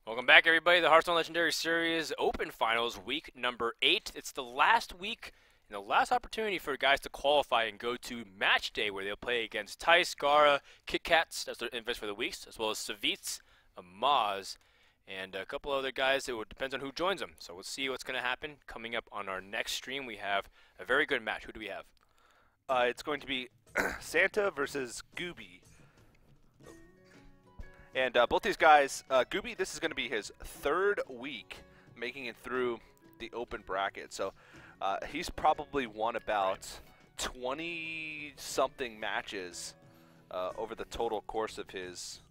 Welcome back, everybody. The Hearthstone Legendary Series Open Finals, week number 8. It's the last week and the last opportunity for guys to qualify and go to match day, where they'll play against Tice, Gara, Kit Kats, that's their invest for the weeks, as well as Savits, Maz, and a couple other guys. It depends on who joins them. So we'll see what's going to happen. Coming up on our next stream, we have a very good match. Who do we have? It's going to be Santa versus Gooby. And both these guys, Gooby, this is going to be his third week making it through the open bracket. So he's probably won about 20-something matches over the total course of his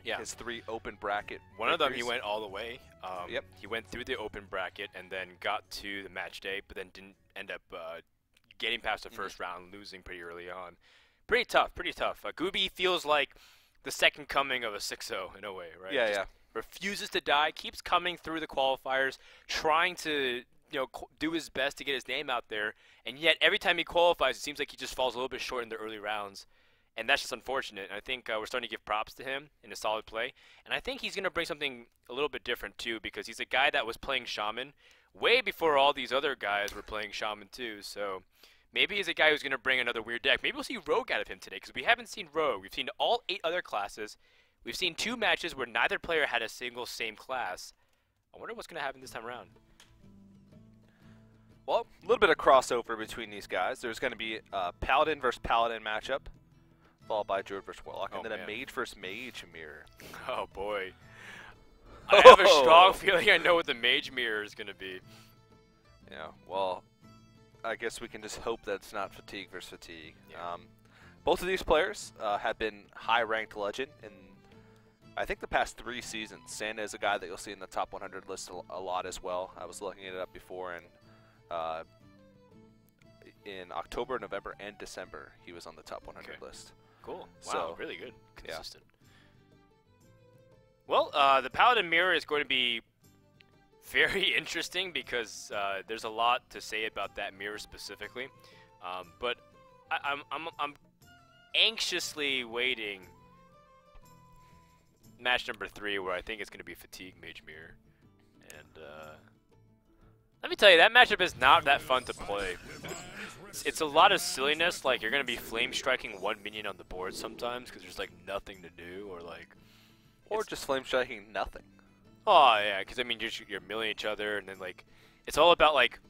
his 3 open bracket One of them he went all the way. Yep. He went through the open bracket and then got to the match day, but then didn't end up getting past the first round, losing pretty early on. Pretty tough, pretty tough. Gooby feels like the second coming of a 6-0 in a way, right? Yeah, Just yeah. refuses to die, keeps coming through the qualifiers, trying to do his best to get his name out there, and yet every time he qualifies, it seems like he just falls a little bit short in the early rounds, and that's just unfortunate. And I think we're starting to give props to him in a solid play, and I think he's going to bring something a little bit different too, because he's a guy that was playing Shaman way before all these other guys were playing Shaman too, so maybe he's a guy who's going to bring another weird deck. Maybe we'll see Rogue out of him today, because we haven't seen Rogue. We've seen all 8 other classes. We've seen 2 matches where neither player had a single same class. I wonder what's going to happen this time around. Well, a little bit of crossover between these guys. There's going to be a Paladin versus Paladin matchup, followed by Druid versus Warlock, and then a Mage versus Mage mirror. Oh, boy. I have a strong feeling I know what the Mage mirror is going to be. Yeah, well, I guess we can just hope that it's not Fatigue versus Fatigue. Yeah. Both of these players have been high-ranked Legend in, I think, the past 3 seasons. Santa is a guy that you'll see in the top 100 list a lot as well. I was looking it up before, and in October, November, and December, he was on the top 100 list. Cool. Wow, So, really good. Consistent. Yeah. Well, the Paladin mirror is going to be very interesting, because there's a lot to say about that mirror specifically, but I'm anxiously waiting match number 3, where I think it's going to be Fatigue Mage Mirror, and let me tell you, that matchup is not that fun to play. It's a lot of silliness, like you're going to be flame striking 1 minion on the board sometimes because there's like nothing to do, or just flame striking nothing. Oh yeah, because I mean you're milling each other, and then like it's all about like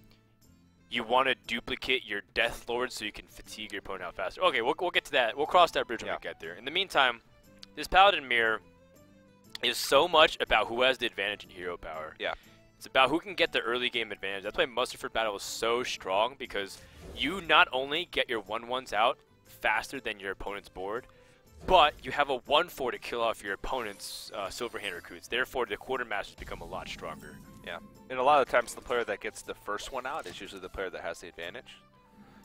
you want to duplicate your Death Lord so you can fatigue your opponent out faster. Okay, we'll get to that. We'll cross that bridge when we get there. In the meantime, this Paladin mirror is so much about who has the advantage in hero power. Yeah. It's about who can get the early game advantage. That's why Mustaford Battle is so strong, because you not only get your 1/1s out faster than your opponent's board, but you have a 1/4 to kill off your opponent's Silverhand recruits. Therefore, the Quartermasters become a lot stronger. Yeah. And a lot of times the player that gets the first one out is usually the player that has the advantage.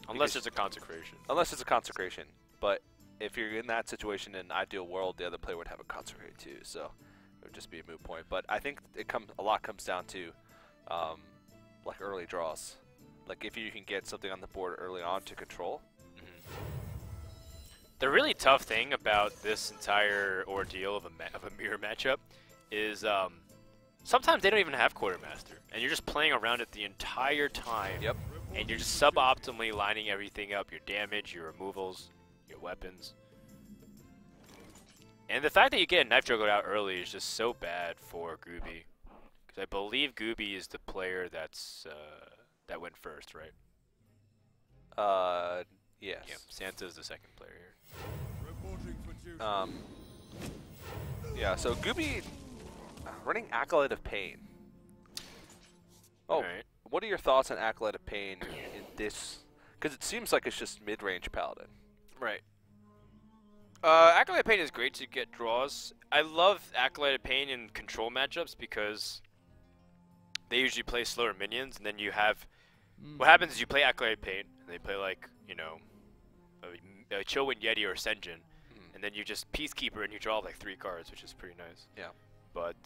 Unless it's a consecration. Unless it's a consecration. But if you're in that situation in an ideal world, the other player would have a consecrate too. So it would just be a moot point. But I think a lot comes down to like early draws. Like if you can get something on the board early on to control. The really tough thing about this entire ordeal of a mirror matchup is sometimes they don't even have Quartermaster, and you're just playing around it the entire time. Yep. And you're just suboptimally lining everything up, your damage, your removals, your weapons. And the fact that you get a Knife Juggled out early is just so bad for Gooby. Because I believe Gooby is the player that's that went first, right? Yes. Yeah, Santa's the second player here. Yeah, so Gooby running Acolyte of Pain. Oh, Alright. What are your thoughts on Acolyte of Pain in this? Because it seems like it's just mid-range Paladin. Right. Acolyte of Pain is great to get draws. I love Acolyte of Pain in control matchups because they usually play slower minions, and then you have... What happens is you play Acolyte of Pain, and they play like, you know, a Chillwind Yeti or Senjin, and then you just Peacekeeper and you draw like 3 cards, which is pretty nice. Yeah. But,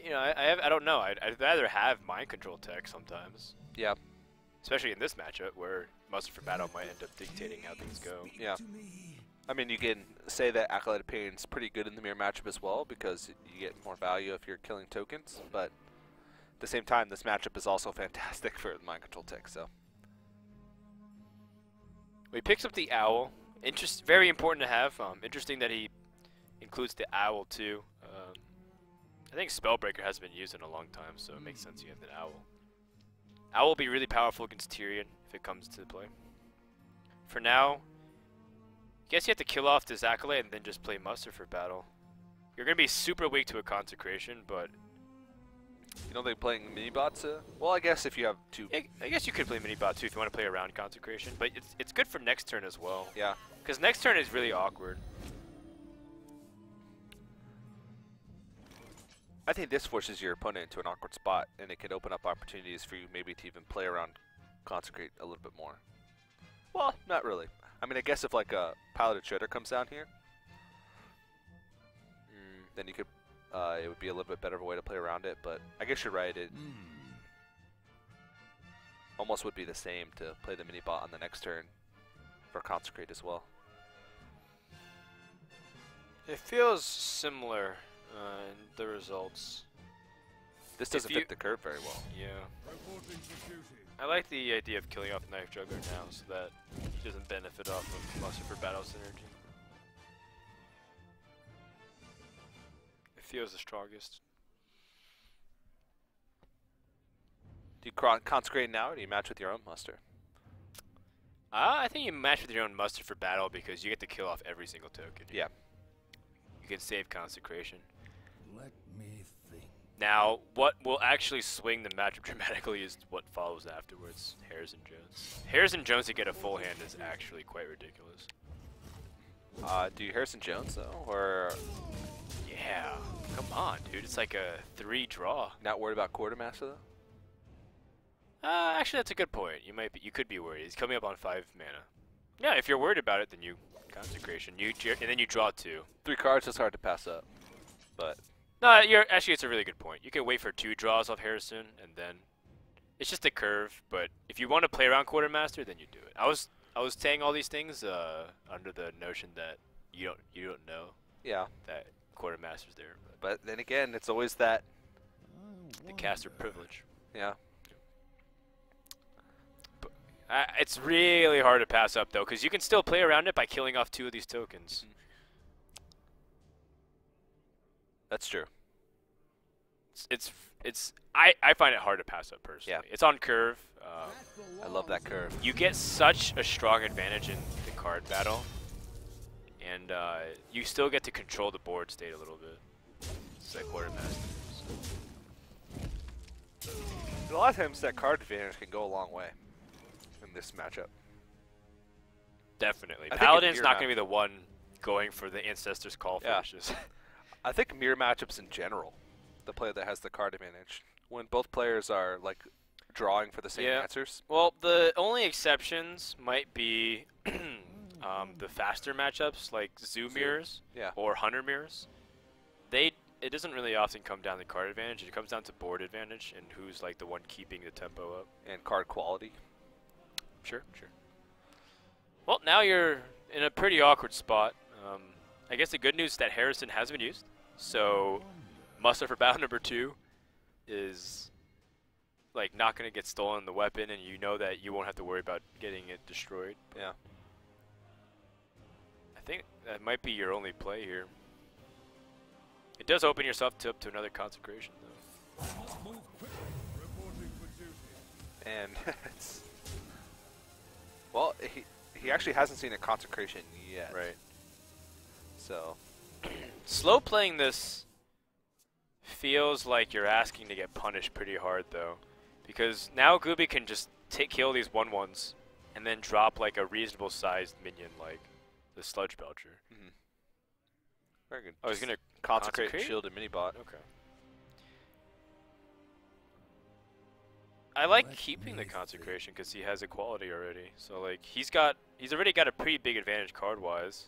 you know, I don't know. I'd rather have Mind Control tech sometimes. Yeah. Especially in this matchup where Mustaford Battle might end up dictating how things go. Yeah. I mean, you can say that Acolyte Opinion's pretty good in the mirror matchup as well because you get more value if you're killing tokens, but at the same time, this matchup is also fantastic for the mind control tick, so. He picks up the owl. Very important to have. Interesting that he includes the owl too. I think Spellbreaker hasn't been used in a long time, so it makes sense you have the owl. Owl will be really powerful against Tyrion if it comes to play. For now, I guess you have to kill off this Acolyte and then just play Muster for battle. You're going to be super weak to a Consecration, but... You know they're playing mini-bots? Well, I guess if you have two... I guess you could play mini-bot too if you want to play around Consecration, but it's good for next turn as well. Yeah. Because next turn is really awkward. I think this forces your opponent into an awkward spot, and it could open up opportunities for you maybe to even play around Consecrate a little bit more. Well, not really. I mean, I guess if like a Piloted Shredder comes down here, then you could, it would be a little bit better of a way to play around it, but I guess you're right, it almost would be the same to play the mini-bot on the next turn for Consecrate as well. It feels similar in the results. This doesn't fit the curve very well. Yeah. I like the idea of killing off Knife Juggler now so that he doesn't benefit off of Muster for battle synergy. It feels the strongest. Do you Consecrate now, or do you match with your own Muster? I think you match with your own Muster for battle because you get to kill off every single token. Yeah. You can save Consecration. Let me think. Now, what will actually swing the matchup dramatically is what follows afterwards. Harrison Jones. Harrison Jones to get a full hand is actually quite ridiculous. Do you Harrison Jones though, or? Yeah, come on, dude. It's like a 3 draw. Not worried about Quartermaster though? Actually, that's a good point. You could be worried. He's coming up on 5 mana. Yeah, if you're worried about it, then you Consecration. And then you draw 2. 3 cards is hard to pass up, but. No, actually, it's a really good point. You can wait for 2 draws off Harrison, and then it's just a curve. But if you want to play around Quartermaster, then you do it. I was saying all these things under the notion that you don't know. Yeah. That Quartermaster's there. But then again, it's always that. The caster privilege. Yeah. But, it's really hard to pass up though, because you can still play around it by killing off 2 of these tokens. That's true. I find it hard to pass up personally. Yeah. It's on curve. I love that curve. You get such a strong advantage in the card battle, and you still get to control the board state a little bit. It's like Quartermaster. A lot of times that card advantage can go a long way in this matchup. Definitely. Paladin's not going to be the one going for the Ancestor's Call finishes. I think mirror matchups in general, the player that has the card advantage, when both players are like drawing for the same answers. Well, the only exceptions might be the faster matchups like Zoo mirrors or Hunter mirrors. It doesn't really often come down to card advantage. It comes down to board advantage and who's like the one keeping the tempo up. And card quality. Sure. Well, now you're in a pretty awkward spot. I guess the good news is that Harrison has been used. So Muster for battle number 2 is like not going to get stolen the weapon, and you know that you won't have to worry about getting it destroyed. Yeah. I think that might be your only play here. It does open yourself up to another Consecration, though. And it's well, he actually hasn't seen a Consecration yet. Right. So slow playing this feels like you're asking to get punished pretty hard, though, because now Gooby can just kill these 1/1s and then drop like a reasonable sized minion like the Sludge Belcher. very good. Oh, he's gonna Consecrate, shield, and mini-bot. Okay. I like keeping the Consecration because he has equality already. So like he's already got a pretty big advantage card-wise.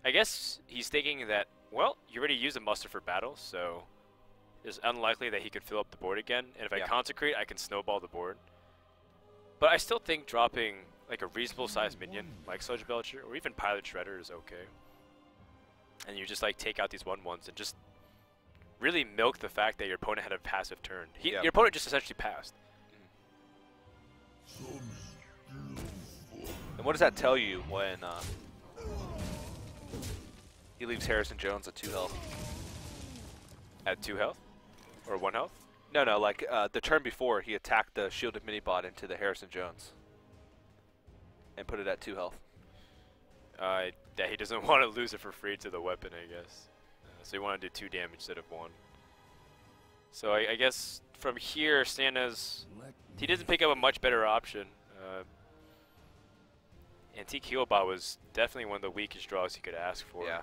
I guess he's thinking that, well, you already used a Muster for battle, so it's unlikely that he could fill up the board again. And if I Consecrate, I can snowball the board. But I still think dropping like a reasonable sized minion like Sludge Belcher or even Pilot Shredder is okay. And you just like take out these 1/1s and just really milk the fact that your opponent had a passive turn. Your opponent just essentially passed. And what does that tell you when he leaves Harrison Jones at 2 health? At 2 health? Or 1 health? No, like the turn before he attacked the shielded mini-bot into the Harrison Jones and put it at 2 health. That he doesn't want to lose it for free to the weapon, I guess. So you want to do 2 damage instead of 1. So I guess from here, Santa's... He doesn't pick up a much better option. Antique Healbot was definitely one of the weakest draws he could ask for. Yeah.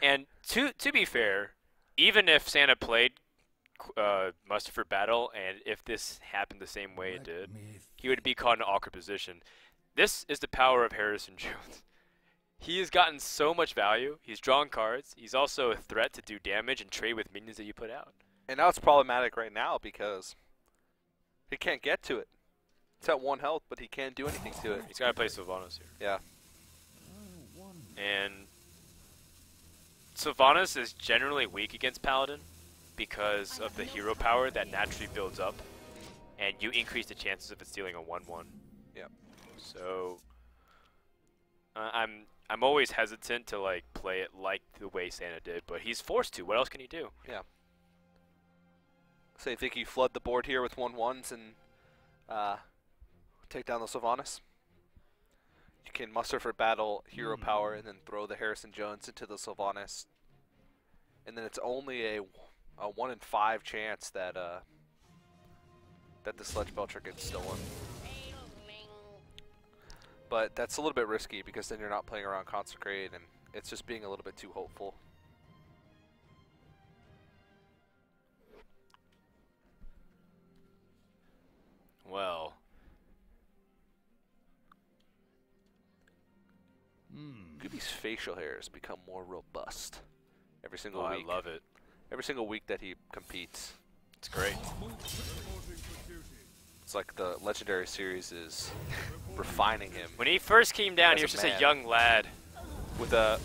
And to be fair, even if Santa played Muster for Battle, and if this happened the same way it did, he would be caught in an awkward position. This is the power of Harrison Jones. He has gotten so much value. He's drawn cards. He's also a threat to do damage and trade with minions that you put out. And now it's problematic right now because he can't get to it. It's at 1 health, but he can't do anything to it. He's got to play Sylvanas here. Yeah. And Sylvanas is generally weak against Paladin because of the hero power that naturally builds up, and you increase the chances of it stealing a 1/1. Yep. So I'm always hesitant to like play it like the way Santa did, but he's forced to. What else can he do? Yeah. So you think you flood the board here with 1/1s and take down the Sylvanas? You can muster for battle hero power and then throw the Harrison Jones into the Sylvanas. And then it's only a 1 in 5 chance that that the Sludge Belcher gets stolen. But that's a little bit risky because then you're not playing around Consecrate and it's just being a little bit too hopeful. Well, Gooby's facial hairs become more robust every single I week. love it. Every single week that he competes. It's great. It's like the Legendary Series is refining him When he first came down, As he a was just man. a young lad. with a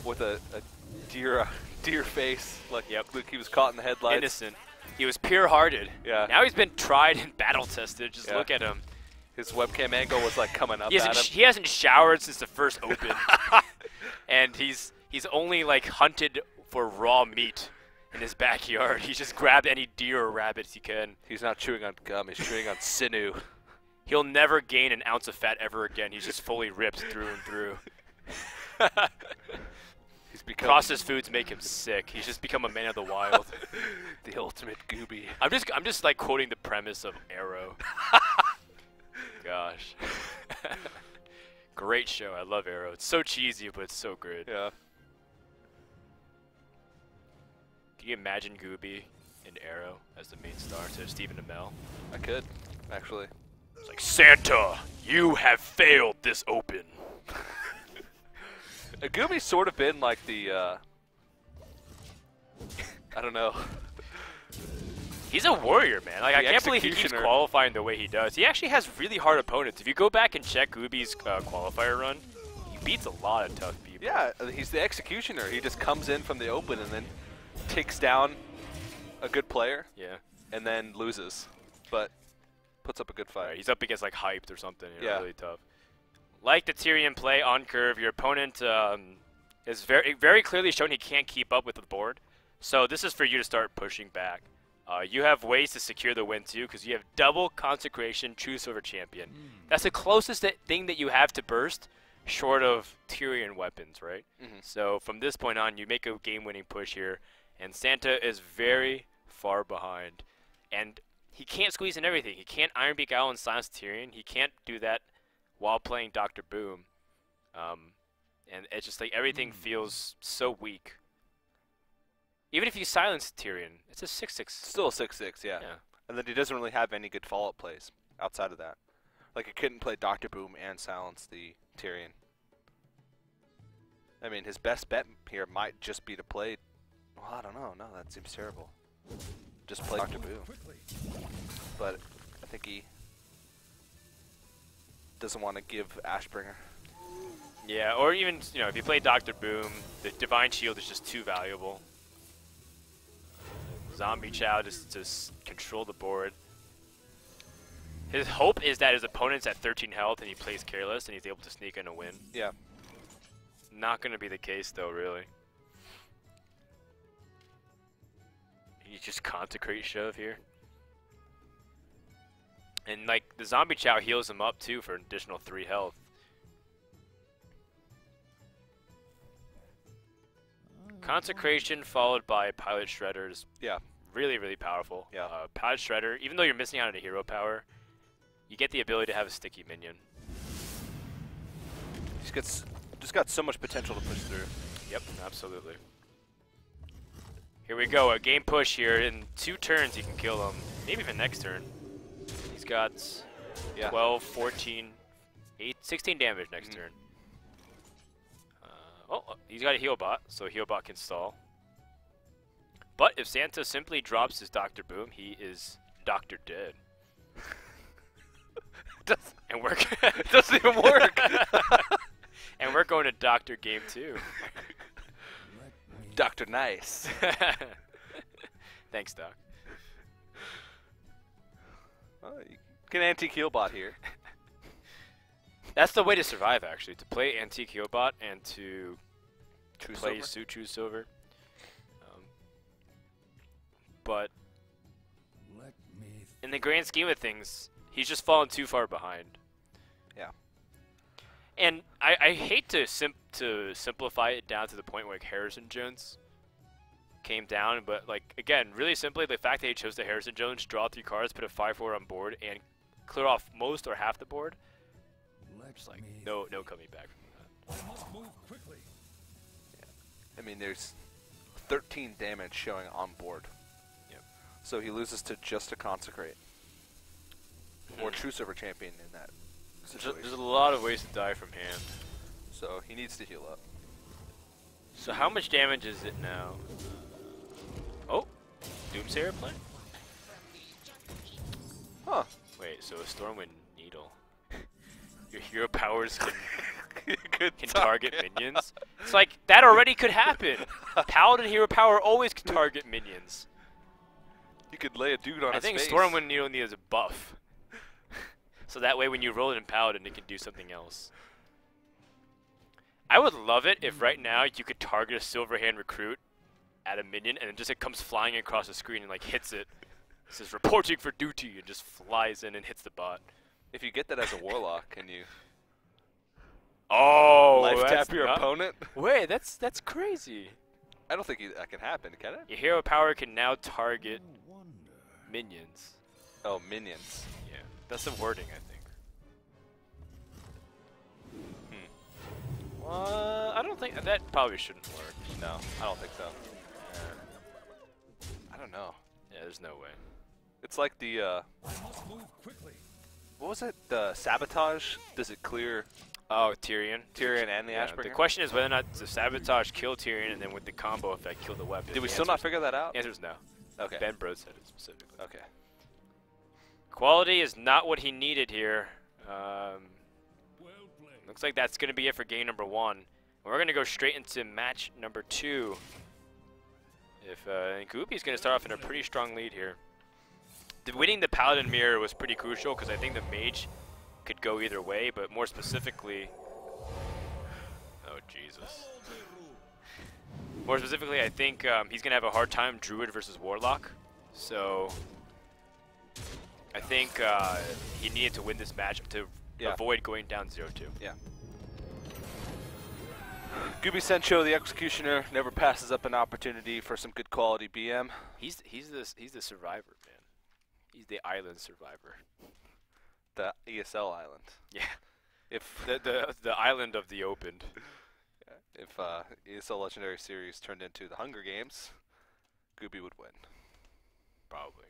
deer face. Like Luke, he was caught in the headlights. Innocent. He was pure-hearted. Yeah. Now he's been tried and battle-tested. Just Yeah. look at him. His webcam angle was like coming up He at hasn't, him. he hasn't showered since the first Open. And he's only like hunted for raw meat in his backyard. He's just grabbed any deer or rabbits he can. He's not chewing on gum, he's chewing on sinew. He'll never gain an ounce of fat ever again. He's just fully ripped through and through. He's become Processed foods make him sick. He's just become a man of the wild. the ultimate Gooby. I'm just like quoting the premise of Arrow. Gosh. Great show. I love Arrow. It's so cheesy, but it's so good. Yeah. Can you imagine Gooby in Arrow as the main star to Stephen Amell? I could, actually. It's like, Santa, you have failed this Open. Gooby's sort of been like the, I don't know. He's a warrior, man. Like, I The can't believe he keeps executioner. qualifying the way he does. He actually has really hard opponents. If you go back and check Gooby's qualifier run, he beats a lot of tough people. Yeah, he's the executioner. He just comes in from the open and then takes down a good player Yeah. and then loses, but puts up a good fight. Right, he's up against like Hyped or something. You know, Yeah. really tough. Like the Tyrion play on curve, your opponent is very clearly shown he can't keep up with the board. So this is for you to start pushing back. You have ways to secure the win too, because you have double Consecration, True Silver Champion. That's the closest thing that you have to burst, short of Tyrion weapons, right? So from this point on, you make a game-winning push here, and Santa is very far behind, and he can't squeeze in everything. He can't Iron Beak Owl and silence Tyrion. He can't do that while playing Dr. Boom, and it's just like everything feels so weak. Even if you silence Tyrion, it's a 6/6. Still a 6/6, yeah. And then he doesn't really have any good follow-up plays outside of that. Like, he couldn't play Dr. Boom and silence the Tyrion. I mean, his best bet here might just be to play... Well, I don't know. No, that seems terrible. just play Dr. Boom. But I think he doesn't want to give Ashbringer. Yeah, or even, you know, if you play Dr. Boom, the Divine Shield is just too valuable. Zombie Chow just to control the board. His hope is that his opponent's at 13 health and he plays careless and he's able to sneak in a win. Yeah. Not going to be the case, though, really. You just consecrate shove here. And, like, the Zombie Chow heals him up, too, for an additional 3 health. Consecration followed by Pilot Shredders. Yeah. Really, really powerful. Yeah. Pilot Shredder, even though you're missing out on a hero power, you get the ability to have a sticky minion. Just got so much potential to push through. Yep, absolutely. Here we go, a game push here. In 2 turns, you can kill him. Maybe even next turn. He's got 12, 14, 16 damage next turn. Oh, he's got a heal bot, so heal bot can stall. But if Santa simply drops his Dr. Boom, he is Dr. Dead. And we're It doesn't even work. And we're going to Dr. Game 2. Dr. Nice. Thanks, Doc. Oh, you can antique heal bot here. That's the way to survive, actually, to play Antique Healbot and to True play Silver. True Silver. But Let me in the grand scheme of things, he's just fallen too far behind. Yeah. And I hate to simplify it down to the point where like Harrison Jones came down, but like again, really simply, the fact that he chose the Harrison Jones, draw 3 cards, put a 5/4 on board, and clear off most or half the board. Just like no coming back from that. I mean, there's 13 damage showing on board. Yep. So he loses to just a Consecrate. Or True Silver Champion in that situation. There's a lot of ways to die from hand. So he needs to heal up. So how much damage is it now? Oh, Doomsayer playing? Huh. Wait, so a Stormwind Needle. Your hero powers can Good can talk. target minions. It's like, that already could happen. Paladin hero power always can target minions. You could lay a dude on I his think face. Stormwind Needle needs a buff. So that way when you roll it in Paladin, it can do something else. I would love it if right now you could target a Silverhand recruit at a minion and then just it comes flying across the screen and like hits it. It says reporting for duty and just flies in and hits the bot. If you get that as a Warlock, can you Oh, life that's tap your not- opponent? Wait, that's crazy. I don't think that can happen, can it? Your hero power can now target wonder. minions. Oh, minions. Yeah, that's the wording, I think. I don't think that probably shouldn't work. No, I don't think so. I don't know. Yeah, there's no way. It's like the, what was it? The Sabotage? Does it clear Oh, Tyrion. Tyrion and the Yeah, Ashbringer? the question is whether or not the Sabotage kill Tyrion and then with the combo effect kill the weapon. Did we The still not answer's- figure that out? The answer is no. Okay. Ben Brode said it specifically. Okay. Quality is not what he needed here. Looks like that's going to be it for game number 1. We're going to go straight into match number 2. If Gooby's going to start off in a pretty strong lead here. Winning the Paladin Mirror was pretty crucial because I think the Mage could go either way, but more specifically... Oh, Jesus. More specifically, I think he's going to have a hard time Druid versus Warlock. So I think he needed to win this match to avoid going down 0-2. Yeah. Gooby Sencho, the Executioner, never passes up an opportunity for some good quality BM. He's the survivor, man. He's the island survivor. The ESL island. Yeah. If The island of the opened. if ESL Legendary Series turned into the Hunger Games, Gooby would win. Probably.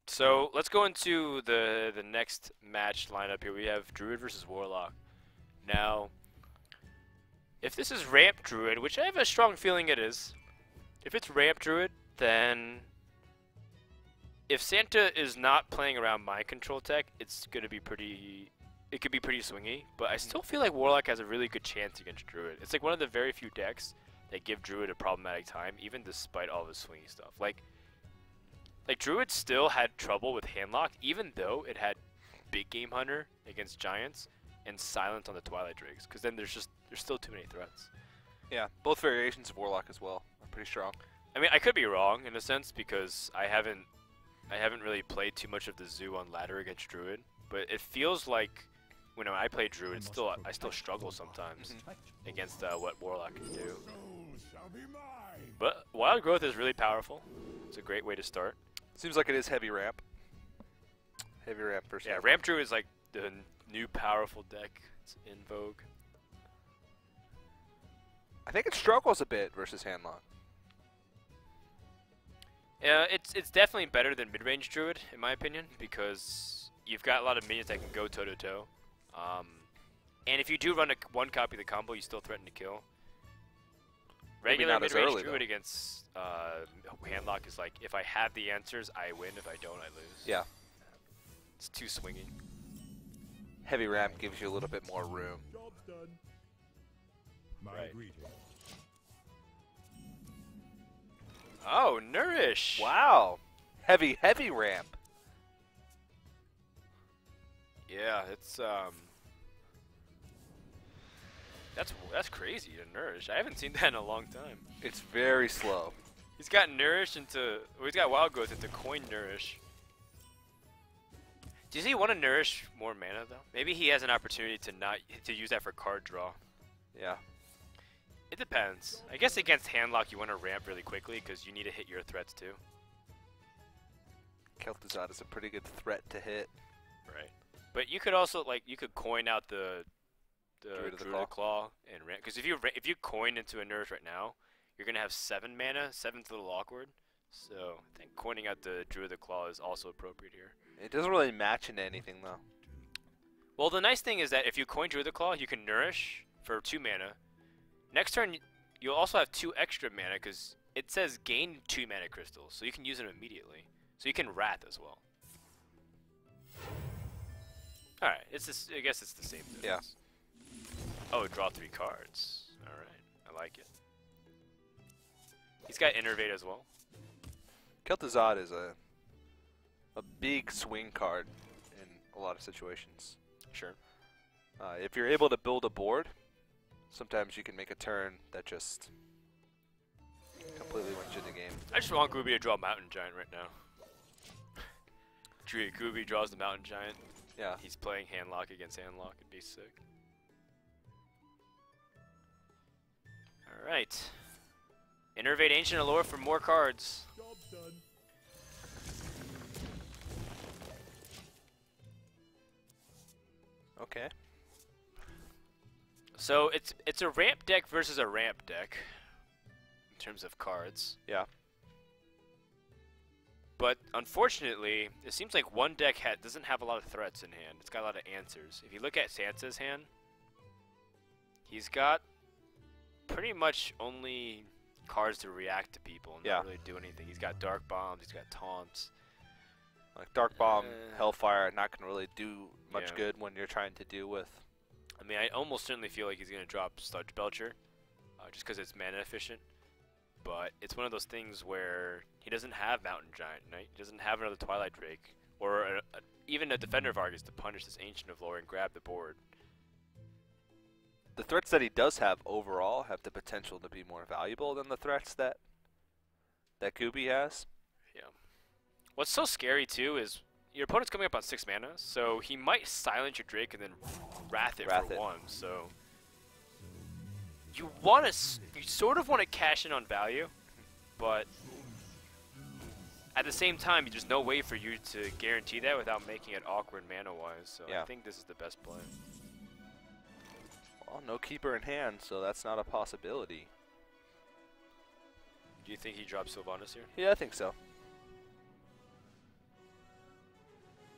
So let's go into the next match lineup here. We have Druid versus Warlock. Now, if this is Ramp Druid, which I have a strong feeling it is, if it's Ramp Druid, then if Santa is not playing around my control tech, it's gonna be pretty. It could be pretty swingy, but I still feel like Warlock has a really good chance against Druid. It's like one of the very few decks that give Druid a problematic time, even despite all of his swingy stuff. Like Druid still had trouble with Handlock, even though it had Big Game Hunter against Giants and Silence on the Twilight Drakes, because then there's still too many threats. Yeah, both variations of Warlock as well are pretty strong. I mean, I could be wrong in a sense because I haven't really played too much of the Zoo on ladder against Druid, but it feels like when I play Druid, I still struggle sometimes against what Warlock can do. But Wild Growth is really powerful. It's a great way to start. Seems like it is heavy ramp. Heavy ramp versus. Yeah, Ramp Druid is like the new powerful deck. It's in vogue. I think it struggles a bit versus Handlock. It's definitely better than mid-range Druid, in my opinion, because you've got a lot of minions that can go toe-to-toe. And if you do run one copy of the combo, you still threaten to kill. Regular mid-range Druid against Handlock is like, if I have the answers, I win. If I don't, I lose. Yeah. It's too swingy. Heavy ramp gives you a little bit more room. Job's done. Right. Oh, Nourish! Wow. Heavy ramp. Yeah, it's that's crazy to Nourish. I haven't seen that in a long time. It's very slow. He's got Nourish into, well, he's got Wild Growth into Coin Nourish. Does he want to Nourish more mana though? Maybe he has an opportunity to use that for card draw. Yeah. It depends. I guess against Handlock you want to ramp really quickly because you need to hit your threats too. Kel'Thuzad is a pretty good threat to hit. Right. But you could also you could coin out the Druid of the Claw and ramp, because if you coin into a Nourish right now, you're gonna have 7 mana. 7's a little awkward. So I think coining out the Druid of the Claw is also appropriate here. It doesn't really match into anything though. Well, the nice thing is that if you coin Druid of the Claw, you can Nourish for 2 mana. Next turn, you'll also have 2 extra mana because it says gain 2 mana crystals, so you can use them immediately. So you can Wrath as well. All right, it's just, I guess it's the same difference. Yeah. Oh, draw 3 cards. All right, I like it. He's got Innervate as well. Kel'Thuzad is a big swing card in a lot of situations. Sure. If you're able to build a board, sometimes you can make a turn that just completely wins you the game. I just want Gooby to draw Mountain Giant right now. Gooby draws the Mountain Giant. Yeah. He's playing Handlock against Handlock. It'd be sick. Alright. Innervate Ancient Allure for more cards. Job's done. Okay. So it's a ramp deck versus a ramp deck in terms of cards. Yeah. But unfortunately, it seems like one deck doesn't have a lot of threats in hand. It's got a lot of answers. If you look at Sansa's hand, he's got pretty much only cards to react to people and not really do anything. He's got Dark Bombs, he's got Taunts. Like Dark Bomb, Hellfire, not going to really do much good when you're trying to deal with. I mean, I almost certainly feel like he's going to drop Sludge Belcher, just because it's mana efficient. But it's one of those things where he doesn't have Mountain Giant, right? He doesn't have another Twilight Drake, or even a Defender of Argus to punish this Ancient of Lore and grab the board. The threats that he does have overall have the potential to be more valuable than the threats that Gooby has. Yeah. What's so scary too is your opponent's coming up on 6 mana, so he might silence your Drake and then Wrath it for 1. So you sort of want to cash in on value, but at the same time, there's no way for you to guarantee that without making it awkward mana-wise. So I think this is the best play. Well, no keeper in hand, so that's not a possibility. Do you think he drops Sylvanas here? Yeah, I think so.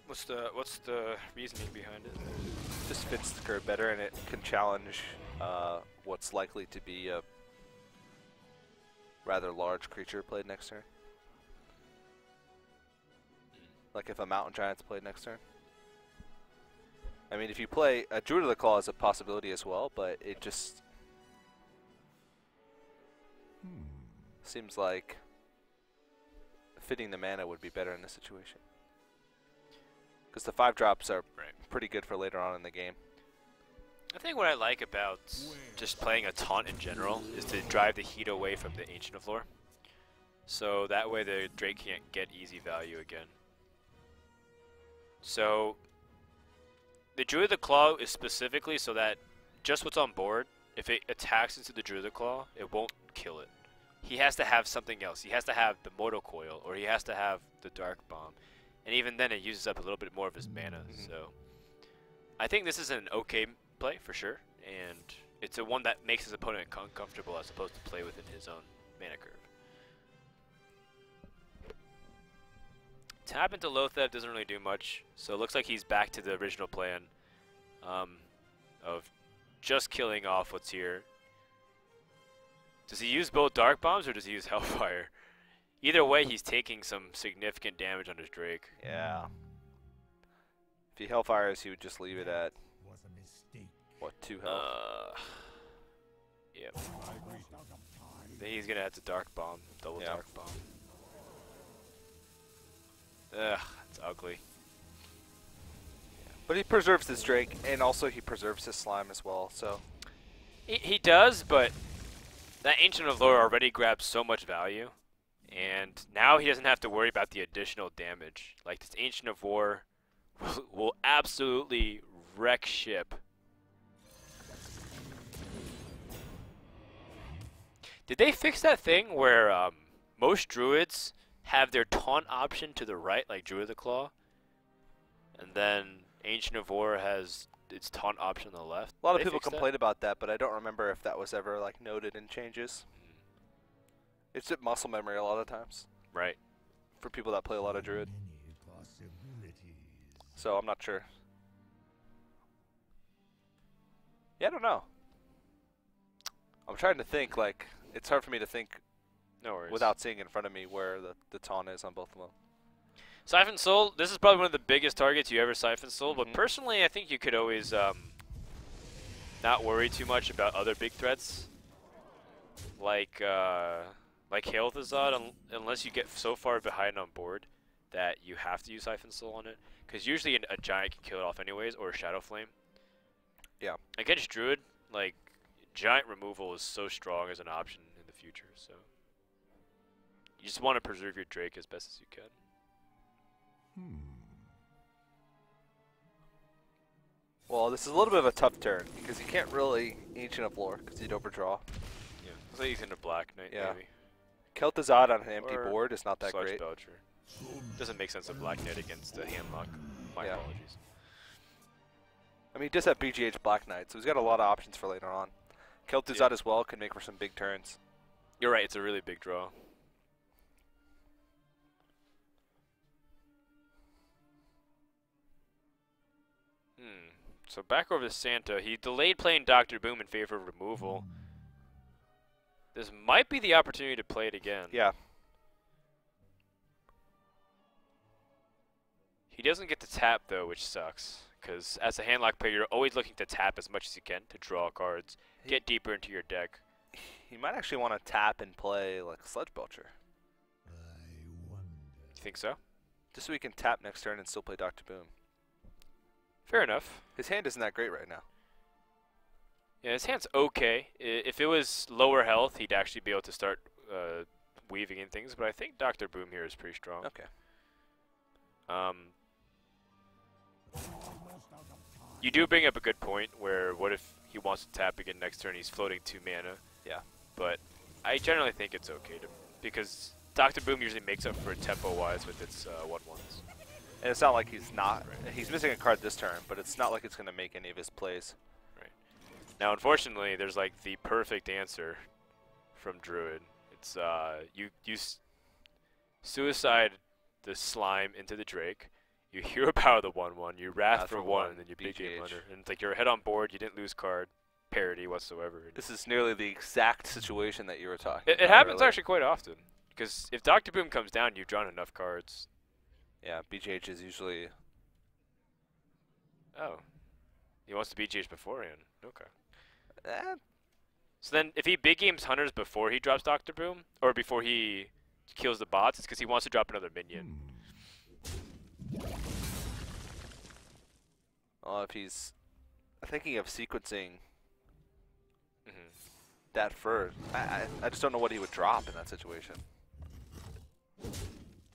What's the reasoning behind it? Just fits the curve better, and it can challenge what's likely to be a rather large creature played next turn. Like if a Mountain Giant's played next turn. I mean, if you play a Druid of the Claw is a possibility as well, but it just seems like fitting the mana would be better in this situation. Because the 5-drops are pretty good for later on in the game. I think what I like about just playing a taunt in general is to drive the heat away from the Ancient of Lore. So that way the Drake can't get easy value again. So the Druid of the Claw is specifically so that just what's on board, if it attacks into the Druid of the Claw, it won't kill it. He has to have something else. He has to have the Mortal Coil, or he has to have the Dark Bomb. And even then it uses up a little bit more of his mana. So I think this is an okay play for sure, and it's a one that makes his opponent uncomfortable as opposed to play within his own mana curve. Tap into Loatheb doesn't really do much, so it looks like he's back to the original plan of just killing off what's here. Does he use both Dark Bombs or does he use Hellfire? Either way, he's taking some significant damage on his Drake. Yeah. If he Hellfires, he would just leave it at, what, 2 health? Yep. Then he's going to have to Dark Bomb, double Dark Bomb. Ugh, it's ugly. But he preserves his Drake, and also he preserves his Slime as well, so. He does, but that Ancient of Lore already grabs so much value, and now he doesn't have to worry about the additional damage. Like, this Ancient of War will absolutely wreck ship. Did they fix that thing where most Druids have their taunt option to the right, like Druid of the Claw, and then Ancient of War has its taunt option on the left? A lot of people complain about that, but I don't remember if that was ever like noted in changes. It's at muscle memory a lot of times. Right. For people that play a lot of Druid. So I'm not sure. Yeah, I don't know. I'm trying to think, like, it's hard for me to think without seeing in front of me where the taunt is on both of them. Siphon Soul, this is probably one of the biggest targets you ever Siphon Soul, but personally I think you could always not worry too much about other big threats. Like Hearthstone, unless you get so far behind on board that you have to use Siphon Soul on it. Because usually a Giant can kill it off anyways, or a Shadow Flame. Yeah. Against Druid, like, Giant removal is so strong as an option in the future, so you just want to preserve your Drake as best as you can. Well, this is a little bit of a tough turn because you can't really Ancient of Lore because you'd overdraw. Yeah, looks like he's in a Black Knight maybe. Kel'Thuzad on an empty or board is not that Sludge great. Belcher. Doesn't make sense to Black Knight against a handlock. My apologies. I mean, he does have BGH Black Knight, so he's got a lot of options for later on. Kel'Thuzad as well can make for some big turns. You're right, it's a really big draw. So back over to Santa. He delayed playing Dr. Boom in favor of removal. This might be the opportunity to play it again. Yeah. He doesn't get to tap, though, which sucks. Because as a handlock player, you're always looking to tap as much as you can to draw cards, get deeper into your deck. He might actually want to tap and play like Sludge Belcher. You think so? Just so he can tap next turn and still play Dr. Boom. Fair enough. His hand isn't that great right now. Yeah, his hand's okay. If it was lower health, he'd actually be able to start weaving in things, but I think Dr. Boom here is pretty strong. Okay. You do bring up a good point where what if he wants to tap again next turn, he's floating 2 mana. Yeah. But I generally think it's okay because Dr. Boom usually makes up for it tempo-wise with its 1/1s. And it's not like he's missing a card this turn, but it's not like it's going to make any of his plays. Right. Now, unfortunately, there's like the perfect answer from Druid. It's you suicide the Slime into the Drake. You Hero Power the 1/1. You Wrath for 1, and then you Big Game Hunter. And it's like you're ahead on board. You didn't lose card parity whatsoever. This is nearly the exact situation that you were talking about. It happens actually quite often. Because if Dr. Boom comes down, you've drawn enough cards. Yeah, BGH is usually. Oh. He wants to BGH beforehand. Okay. Eh, So then, if he big games hunters before he drops Doctor Boom, or before he kills the bots, it's because he wants to drop another minion. well, if he's thinking of sequencing Hmm. that first, I just don't know what he would drop in that situation.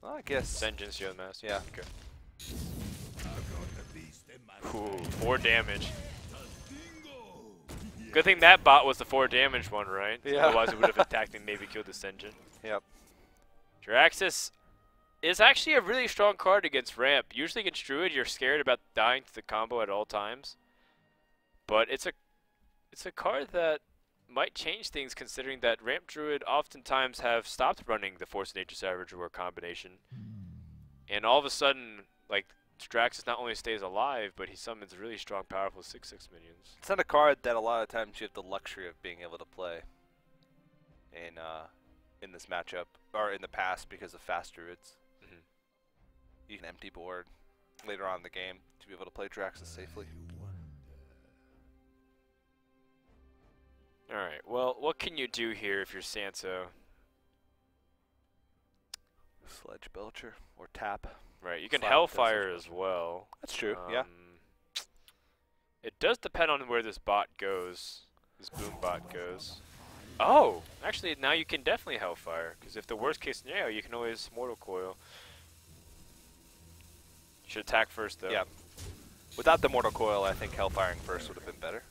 Well, I guess. Vengeance, Shield Master. Yeah. Okay. Ooh, 4 damage. Good thing that bot was the 4 damage one, right? Yeah. Otherwise, it would have attacked and maybe killed the Senjin. Yep. Jiraxis is actually a really strong card against Ramp. Usually against Druid, you're scared about dying to the combo at all times. But it's a card that might change things, considering that Ramp Druid oftentimes have stopped running the Force of Nature Savage War combination. And all of a sudden, like, Jiraxis not only stays alive, but he summons really strong, powerful 6/6 minions. It's not a card that a lot of times you have the luxury of being able to play in this matchup, or in the past because of fast druids. Mhm. You can empty board later on in the game to be able to play Jiraxis safely. Alright, well, what can you do here if you're Santo? Sledge Belcher or tap. Right, you can Slap Hellfire Sledge as well. That's true. Yeah. It does depend on where this bot goes. This boom bot goes. Oh! Actually, now you can definitely Hellfire. Because if the worst case scenario, you can always Mortal Coil. You should attack first, though. Yeah. Without the Mortal Coil, I think Hellfiring first would have been better.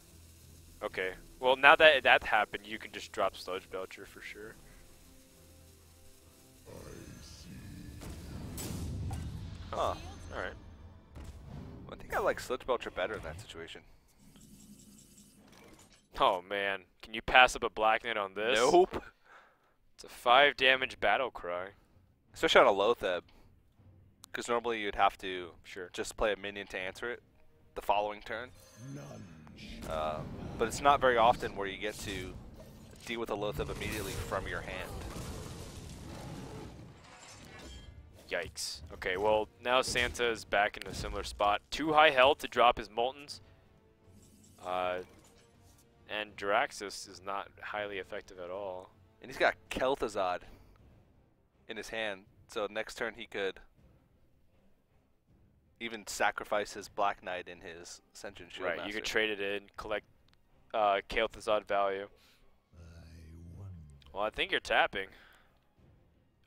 Okay. Well, now that that happened, you can just drop Sludge Belcher for sure. Huh. Alright. I think I like Sledge Belcher better in that situation. Oh, man. Can you pass up a Black Knight on this? Nope. It's a 5 damage Battle Cry. Especially on a Lotheb. Because normally you'd have to Sure. just play a minion to answer it the following turn. But it's not very often where you get to deal with a Lotheb immediately from your hand. Yikes. Okay, well, now Santa is back in a similar spot. Too high health to drop his Moltons. And Jiraxis is not highly effective at all. And he's got Kel'Thuzad in his hand, so next turn he could even sacrifice his Black Knight in his Ascension Shield Right, Master. you could trade it in, collect Kel'Thuzad value. Well, I think you're tapping.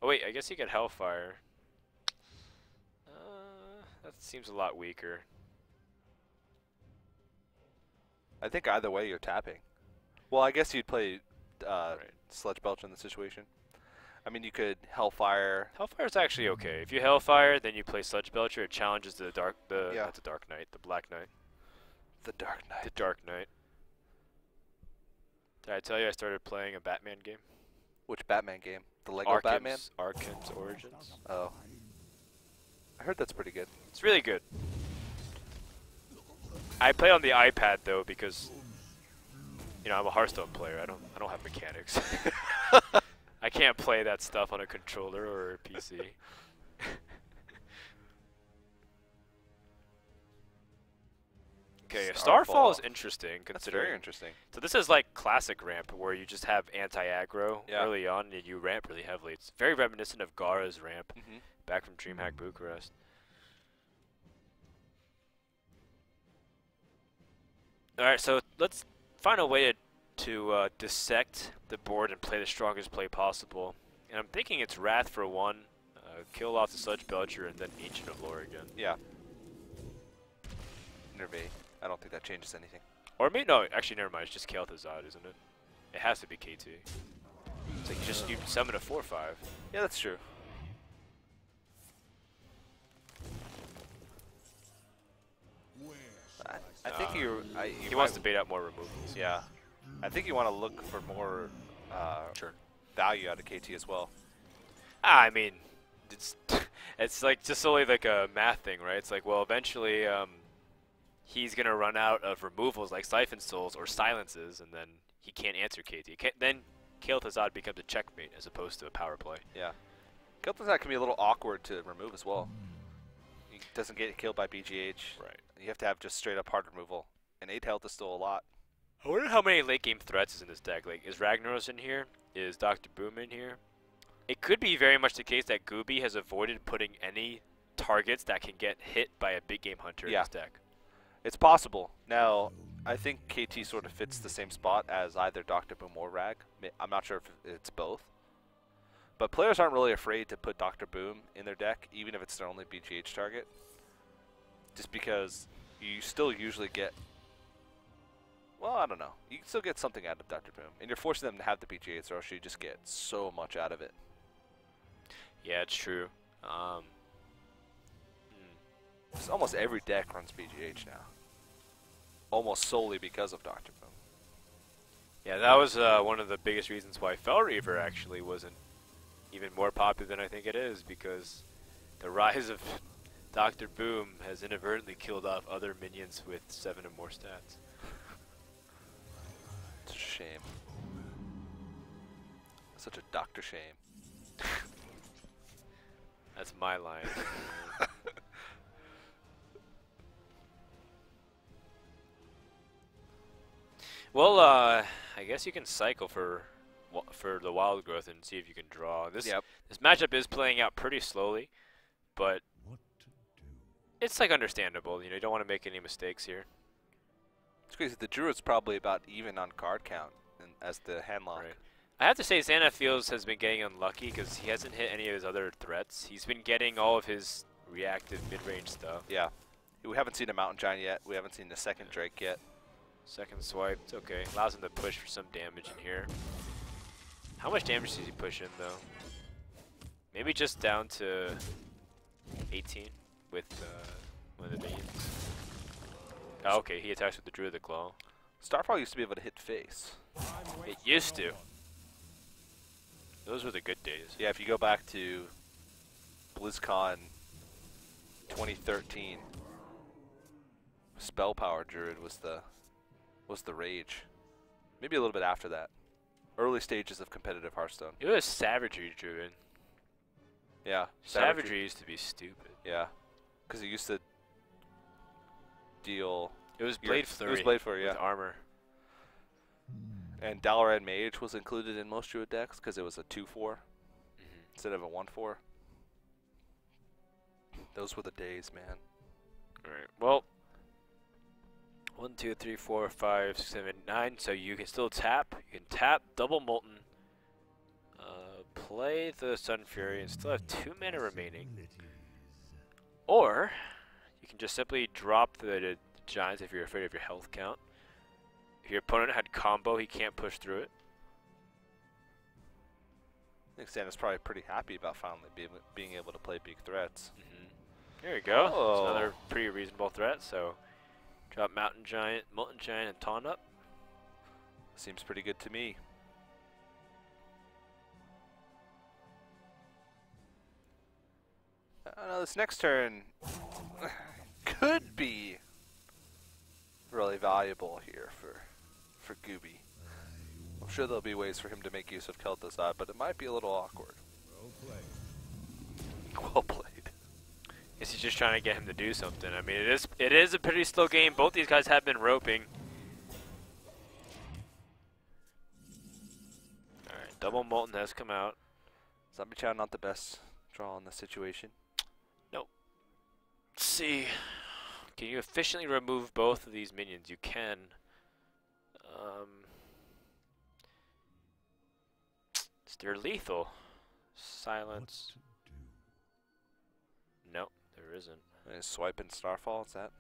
Oh wait, I guess you could Hellfire. That seems a lot weaker. I think either way you're tapping. Well, I guess you'd play Right. Sledge Belch in the situation. I mean, you could Hellfire. Hellfire's actually okay. If you Hellfire, then you play Sludge Belcher. It challenges the Yeah. not the Dark Knight, the Black Knight. The Dark Knight. The Dark Knight. Did I tell you I started playing a Batman game? Which Batman game? The Lego Batman? Arkham's Origins. Oh. I heard that's pretty good. It's really good. I play on the iPad though because you know I'm a Hearthstone player. I don't have mechanics. I can't play that stuff on a controller or a PC. Okay, Starfall is interesting That's considering. very interesting. So this is like classic ramp where you just have anti-aggro Yeah. early on and you ramp really heavily. It's very reminiscent of Gara's ramp Mm-hmm. back from DreamHack Bucharest. Alright, so let's find a way to dissect the board and play the strongest play possible. And I'm thinking it's Wrath for 1, kill off the Sludge Belcher, and then Ancient of Lore again. Yeah. Nervate. I don't think that changes anything. Or maybe, no, actually never mind, it's just Kel'Thuzad, isn't it? It has to be KT. It's like you summon a 4/5. Yeah, that's true. I think He wants to bait out more removals. Yeah. I think you want to look for more value out of KT as well. I mean, it's like just only like a math thing, right? It's like, well, eventually he's gonna run out of removals like Siphon Souls or silences, and then he can't answer KT. Then Kel'Thuzad becomes a checkmate as opposed to a power play. Yeah. Kel'Thuzad can be a little awkward to remove as well. doesn't get killed by BGH. Right. You have to have just straight up hard removal, and 8 health is still a lot. I wonder how many late game threats is in this deck. Like, is Ragnaros in here? Is Dr. Boom in here? It could be very much the case that Gooby has avoided putting any targets that can get hit by a big game hunter in Yeah. this deck. It's possible. Now, I think KT sort of fits the same spot as either Dr. Boom or Rag. I'm not sure if it's both. But players aren't really afraid to put Dr. Boom in their deck, even if it's their only BGH target. Just because you still usually get, well, I don't know. You can still get something out of Dr. Boom. And you're forcing them to have the BGH, or else you just get so much out of it. Yeah, it's true. Just almost every deck runs BGH now. Almost solely because of Dr. Boom. Yeah, that was one of the biggest reasons why Fell Reaver actually wasn't even more popular than I think it is, because the rise of Dr. Boom has inadvertently killed off other minions with 7 or more stats. It's a shame. Such a doctor shame. That's my line. Well, I guess you can cycle for the wild growth and see if you can draw. This matchup is playing out pretty slowly, but What to do? it's like understandable. You know, you don't want to make any mistakes here. It's crazy. The Druid's probably about even on card count as the handlock. Right. I have to say, Xana Fields has been getting unlucky because he hasn't hit any of his other threats. He's been getting all of his reactive mid-range stuff. Yeah. We haven't seen a Mountain Giant yet. We haven't seen the second Drake yet. Second swipe, it's okay. Allows him to push for some damage in here. How much damage does he push in, though? Maybe just down to 18 with one of the minions. Oh, okay, he attacks with the Druid Claw. Starfall used to be able to hit face. It used to. Those were the good days. Yeah, if you go back to BlizzCon 2013, Spell Power Druid was the rage. Maybe a little bit after that. Early stages of competitive Hearthstone. It was Savagery Druid. Yeah. Savagery used to be stupid. Yeah. Because it used to deal... It was Blade Flurry. It was Blade Flurry, yeah. With armor. And Dalaran Mage was included in most Druid decks because it was a 2/4 instead of a 1/4. Those were the days, man. Alright, well. 1, 2, 3, 4, 5, 6, 7, 9. So you can still tap. You can tap double Molten. Play the Sun Fury and still have 2 mana remaining. Or you can just simply drop the Giants if you're afraid of your health count. If your opponent had combo, he can't push through it. I think Santa's probably pretty happy about finally being able to play big threats. There you go. Oh. That's another pretty reasonable threat. So drop Mountain Giant, Molten Giant, and Taunt up. Seems pretty good to me. I know this next turn could be really valuable here for Gooby. I'm sure there'll be ways for him to make use of Kel'Thuzad, but it might be a little awkward. Well played. Well played. Is he just trying to get him to do something? I mean, it is a pretty slow game. Both these guys have been roping. All right, double Molten has come out. Zombie Chow not the best draw in this situation. Nope. Let's see. Can you efficiently remove both of these minions? You can. They're lethal. Silence. What to do? Nope, there isn't. Swipe and Starfall, is that?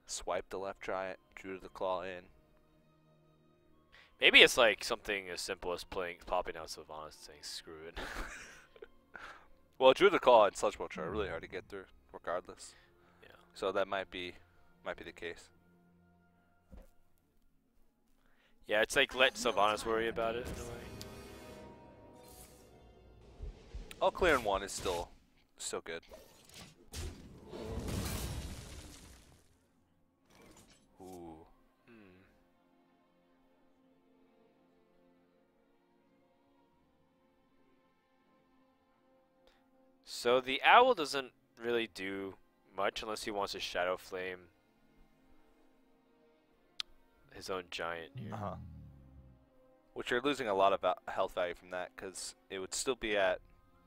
Swipe the left giant, drew the claw in. Maybe it's like something as simple as popping out Sylvanas and saying screw it. Well, drew the claw and Sludge Vulture are really hard to get through, regardless. Yeah. So that might be the case. Yeah, it's like let Sylvanas worry about it in a way. All clear in one is still good. Ooh. So the owl doesn't really do much unless he wants to Shadow Flame his own giant here. Which you're losing a lot of health value from that, because it would still be at,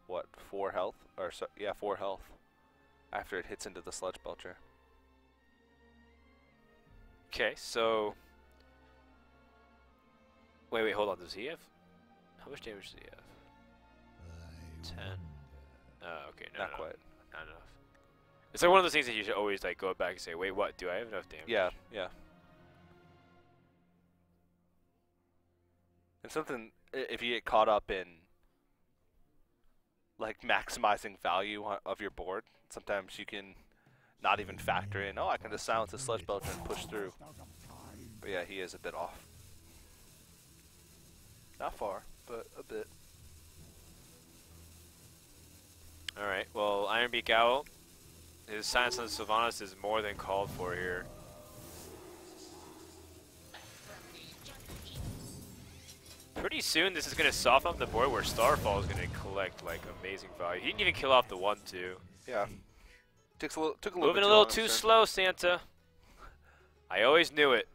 what, 4 health? Or so, yeah, 4 health after it hits into the Sludge Belcher. Okay, so wait, hold on. Does he have? How much damage does he have? 10. Okay, no, Not quite. not enough. It's like one of those things that you should always like go back and say, wait, what? Do I have enough damage? Yeah, yeah. And something, if you get caught up in like maximizing value of your board, sometimes you can not even factor in, oh, I can just silence the Sludge Belcher and push through. But yeah, he is a bit off. Not far, but a bit. Alright, well, Ironbeak Owl, his Silence on the Sylvanas is more than called for here. Pretty soon this is going to soften up the board where Starfall is going to collect like amazing value. He didn't even kill off the 1-2. Yeah. Took a little Moving bit a little long too in turn. slow, Santa. I always knew it.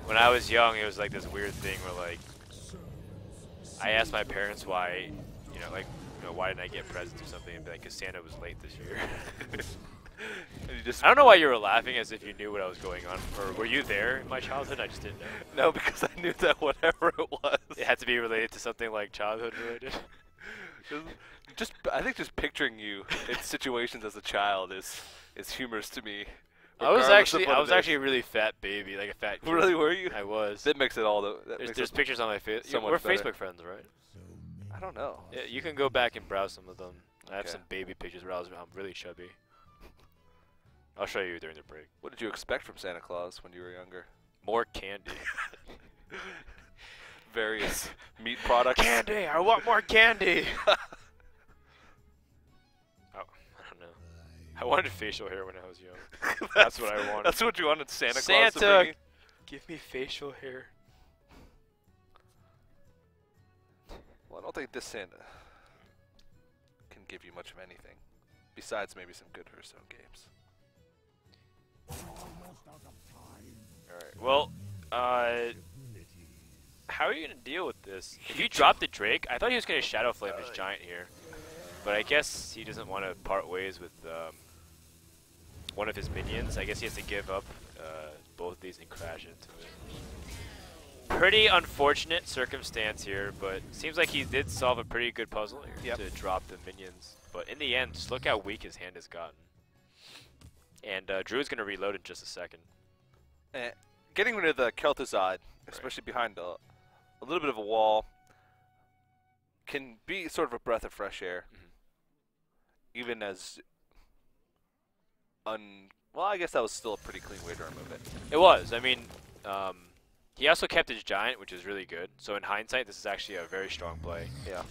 When I was young, it was like this weird thing where like I asked my parents why, why didn't I get presents or something, and be like, 'cause Santa was late this year. And you just I don't know why you were laughing as if you knew what I was going on. Or were you there in my childhood? I just didn't know. no, because I knew that whatever it was, It had to be related to something like childhood related. I think just picturing you in situations as a child is humorous to me. I was regardless of actually what it is. a really fat baby, like a fat kid. Really, were you? I was. That makes it all the. There's pictures on my face. so We're much better. Facebook friends, right? I don't know. Yeah, you can go back and browse some of them. I have Okay. some baby pictures where I'm really chubby. I'll show you during the break. What did you expect from Santa Claus when you were younger? More candy. Various meat products. Candy! I want more candy! Oh, I don't know. I wanted facial hair when I was young. That's what I wanted. That's what you wanted Santa Claus to Santa, bring you? give me facial hair. Well, I don't think this Santa can give you much of anything, besides maybe some good Hearthstone games. Alright, well, how are you going to deal with this? If you drop the Drake, I thought he was going to Shadow Flame his Giant here. But I guess he doesn't want to part ways with one of his minions. I guess he has to give up both of these and crash into it. Pretty unfortunate circumstance here, but seems like he did solve a pretty good puzzle here to drop the minions. But in the end, just look how weak his hand has gotten. And Drew is going to reload in just a second. Getting rid of the Kel'Thuzad, especially behind a little bit of a wall, can be sort of a breath of fresh air. Even as well, I guess that was still a pretty clean way to remove it. It was. I mean, he also kept his Giant, which is really good. So in hindsight, this is actually a very strong play. Yeah.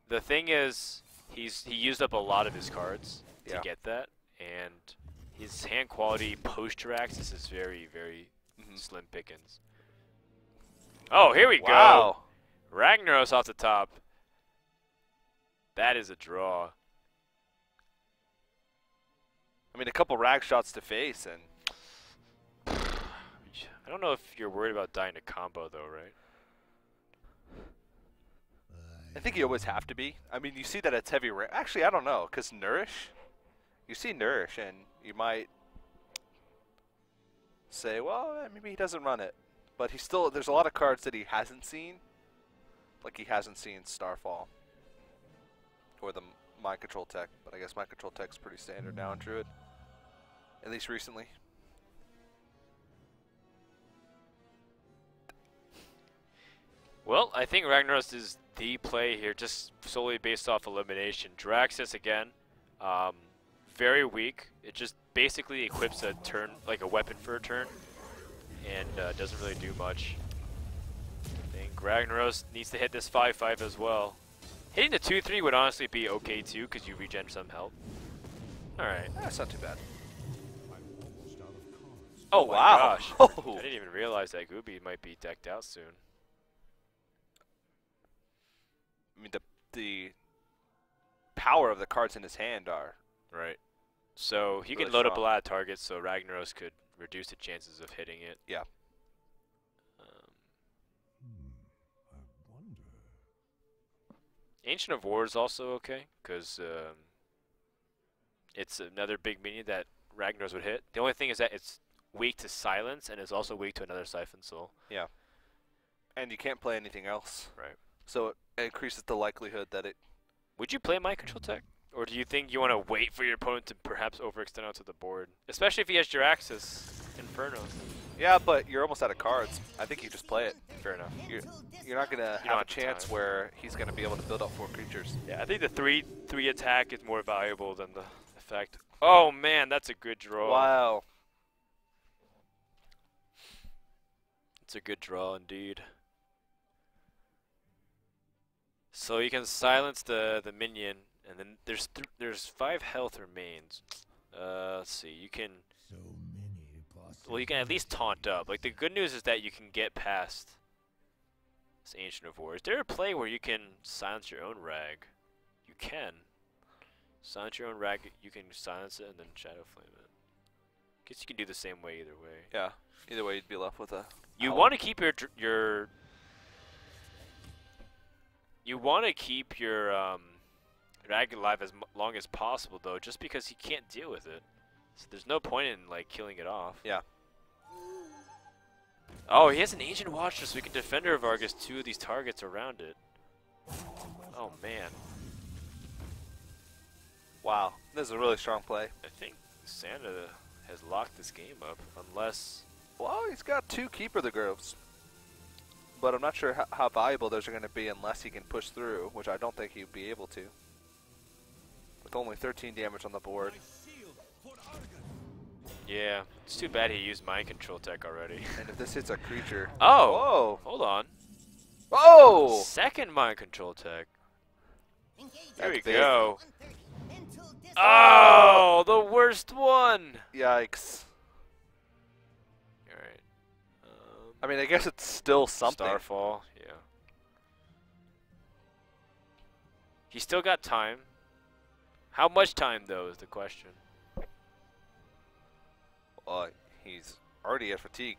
The thing is, he used up a lot of his cards to get that, and his hand quality post-Jiraxis is very, very slim pickings. Oh, here we go. Ragnaros off the top. That is a draw. I mean, a couple rag shots to face, and I don't know if you're worried about dying to combo, though, right? I think you always have to be. I mean, you see that it's heavy rain. Actually, I don't know, because Nourish, you see Nourish, and you might say, well, maybe he doesn't run it. But he's still, there's a lot of cards that he hasn't seen. Like he hasn't seen Starfall. Or the Mind Control Tech. But I guess Mind Control Tech's pretty standard now in Druid. At least recently. Well, I think Ragnaros is the play here, just solely based off elimination. Jiraxis again, very weak. It just basically equips a turn, like a weapon for a turn, and doesn't really do much. I think Ragnaros needs to hit this 5-5 as well. Hitting the 2-3 would honestly be okay too, because you regen some health. Alright. That's not too bad. Oh wow. my gosh. Oh. I didn't even realize that Gooby might be decked out soon. I mean, the power of the cards in his hand are Right. So he really can load up a strong. lot of targets, so Ragnaros could reduce the chances of hitting it. Yeah. I wonder. Ancient of War is also okay, because it's another big minion that Ragnaros would hit. The only thing is that it's weak to silence, and it's also weak to another Siphon Soul. Yeah. And you can't play anything else. Right. So it increases the likelihood that it. Would you play Mind Control Tech? Or do you think you want to wait for your opponent to perhaps overextend onto the board? Especially if he has Jiraxis Inferno. Yeah, but you're almost out of cards. I think you just play it. Fair enough. You're not gonna You don't have a have chance time. where he's gonna be able to build up 4 creatures. Yeah, I think the three attack is more valuable than the effect. Oh man, that's a good draw. Wow. It's a good draw indeed. So you can silence the minion, and then there's 5 health remains. Let's see. You can So many possibilities. well, you can at least taunt up. Like the good news is that you can get past this Ancient of War. Is there a play where you can silence your own rag? You can silence your own rag. You can silence it and then Shadow Flame it. Guess you can do the same way either way. Yeah. Either way, you'd be left with a. You owl. want to keep your you want to keep your rag alive as long as possible though, just because he can't deal with it. So there's no point in like killing it off. Yeah. Oh, he has an Ancient Watcher, so we can Defender of Argus 2 of these targets around it. Oh man, Wow. This is a really strong play. I think Santa has locked this game up, unless Well, he's got 2 Keeper the Groves. But I'm not sure how valuable those are going to be unless he can push through, which I don't think he'd be able to. With only 13 damage on the board. yeah, it's too bad he used Mind Control Tech already. And if this hits a creature. Oh, Whoa! hold on. Oh! Second Mind Control Tech. There That's we big. go. Oh, the worst one. Yikes. All right. I mean, I guess it's still something. Starfall, yeah. He's still got time. How much time, though, is the question. Well, he's already at fatigue.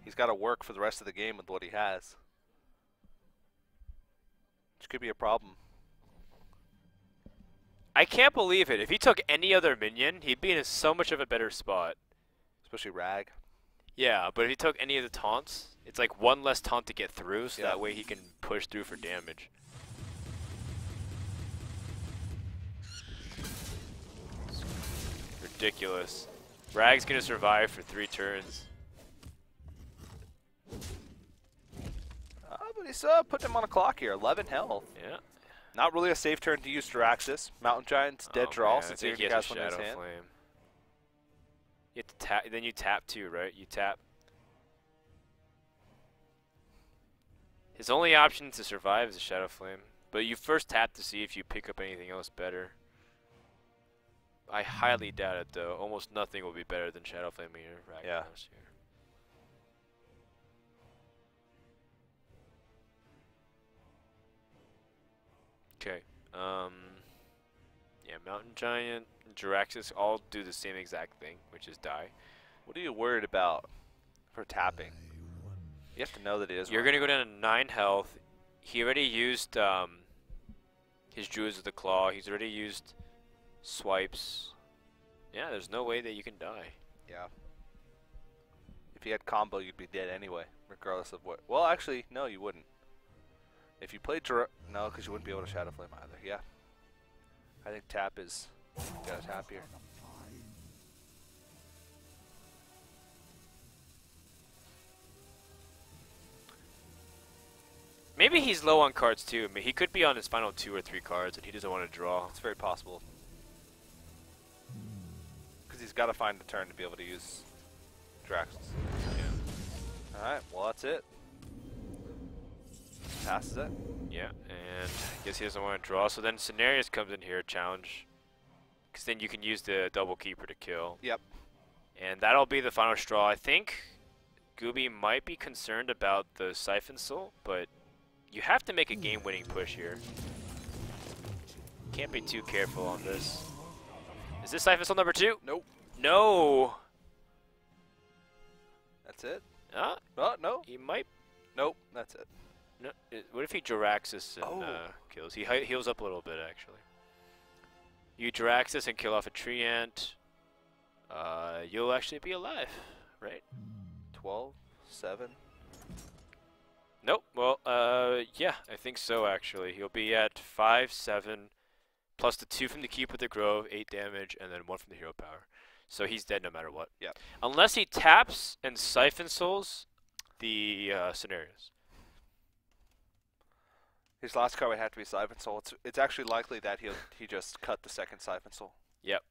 He's got to work for the rest of the game with what he has. Which could be a problem. I can't believe it. If he took any other minion, he'd be in so much of a better spot. Especially Rag. Yeah, but if he took any of the taunts, it's like one less taunt to get through, so Yeah. that way he can push through for damage. Ridiculous. Rag's gonna survive for 3 turns. But he's putting him on a clock here. 11 health. Yeah. Not really a safe turn to use Jiraxis. Mountain Giant's dead Oh, draw man, I since think he he already has has a one in his Shadow hand. Flame. You have to tap, then you tap too, right? You tap. His only option to survive is a Shadow Flame, but you first tap to see if you pick up anything else better. I highly doubt it, though. Almost nothing will be better than Shadow Flame here. Yeah. Here. Okay. Yeah, Mountain Giant, Jiraxis all do the same exact thing, which is die. What are you worried about for tapping? You have to know that it is. You're running. gonna go down to 9 health. He already used his Druids of the Claw. He's already used swipes. Yeah, there's no way that you can die. Yeah. If you had combo, you'd be dead anyway, regardless of what. Well, actually, no, you wouldn't. If you played no, because you wouldn't be able to Shadow Flame either. Yeah. I think tap is. Gotta tap here. Maybe he's low on cards too. I mean, he could be on his final 2 or 3 cards, and he doesn't want to draw. It's very possible. Because he's got to find a turn to be able to use Jiraxis. Yeah. Alright, well, that's it. Passes it. Yeah, and I guess he doesn't want to draw. So then Scenarios comes in here, challenge. Because then you can use the double keeper to kill. Yep. And that'll be the final straw. I think Gooby might be concerned about the Siphon Soul, but You have to make a game-winning push here. Can't be too careful on this. Is this Siphon Soul number 2? Nope. No. That's it? Huh? Oh, no. He might. Nope, that's it. No. What if he Jiraxis and Oh. kills? He heals up a little bit, actually. You Jiraxis and kill off a tree ant. You'll actually be alive, right? 12, 7. Nope. Well, yeah, I think so, actually. He'll be at 5, 7, plus the 2 from the Keep with the Grove, 8 damage, and then 1 from the Hero Power. So he's dead no matter what. Yep. Unless he taps and Siphon Souls the scenarios. His last card would have to be Siphon Soul. It's actually likely that he just cut the second Siphon Soul. Yep.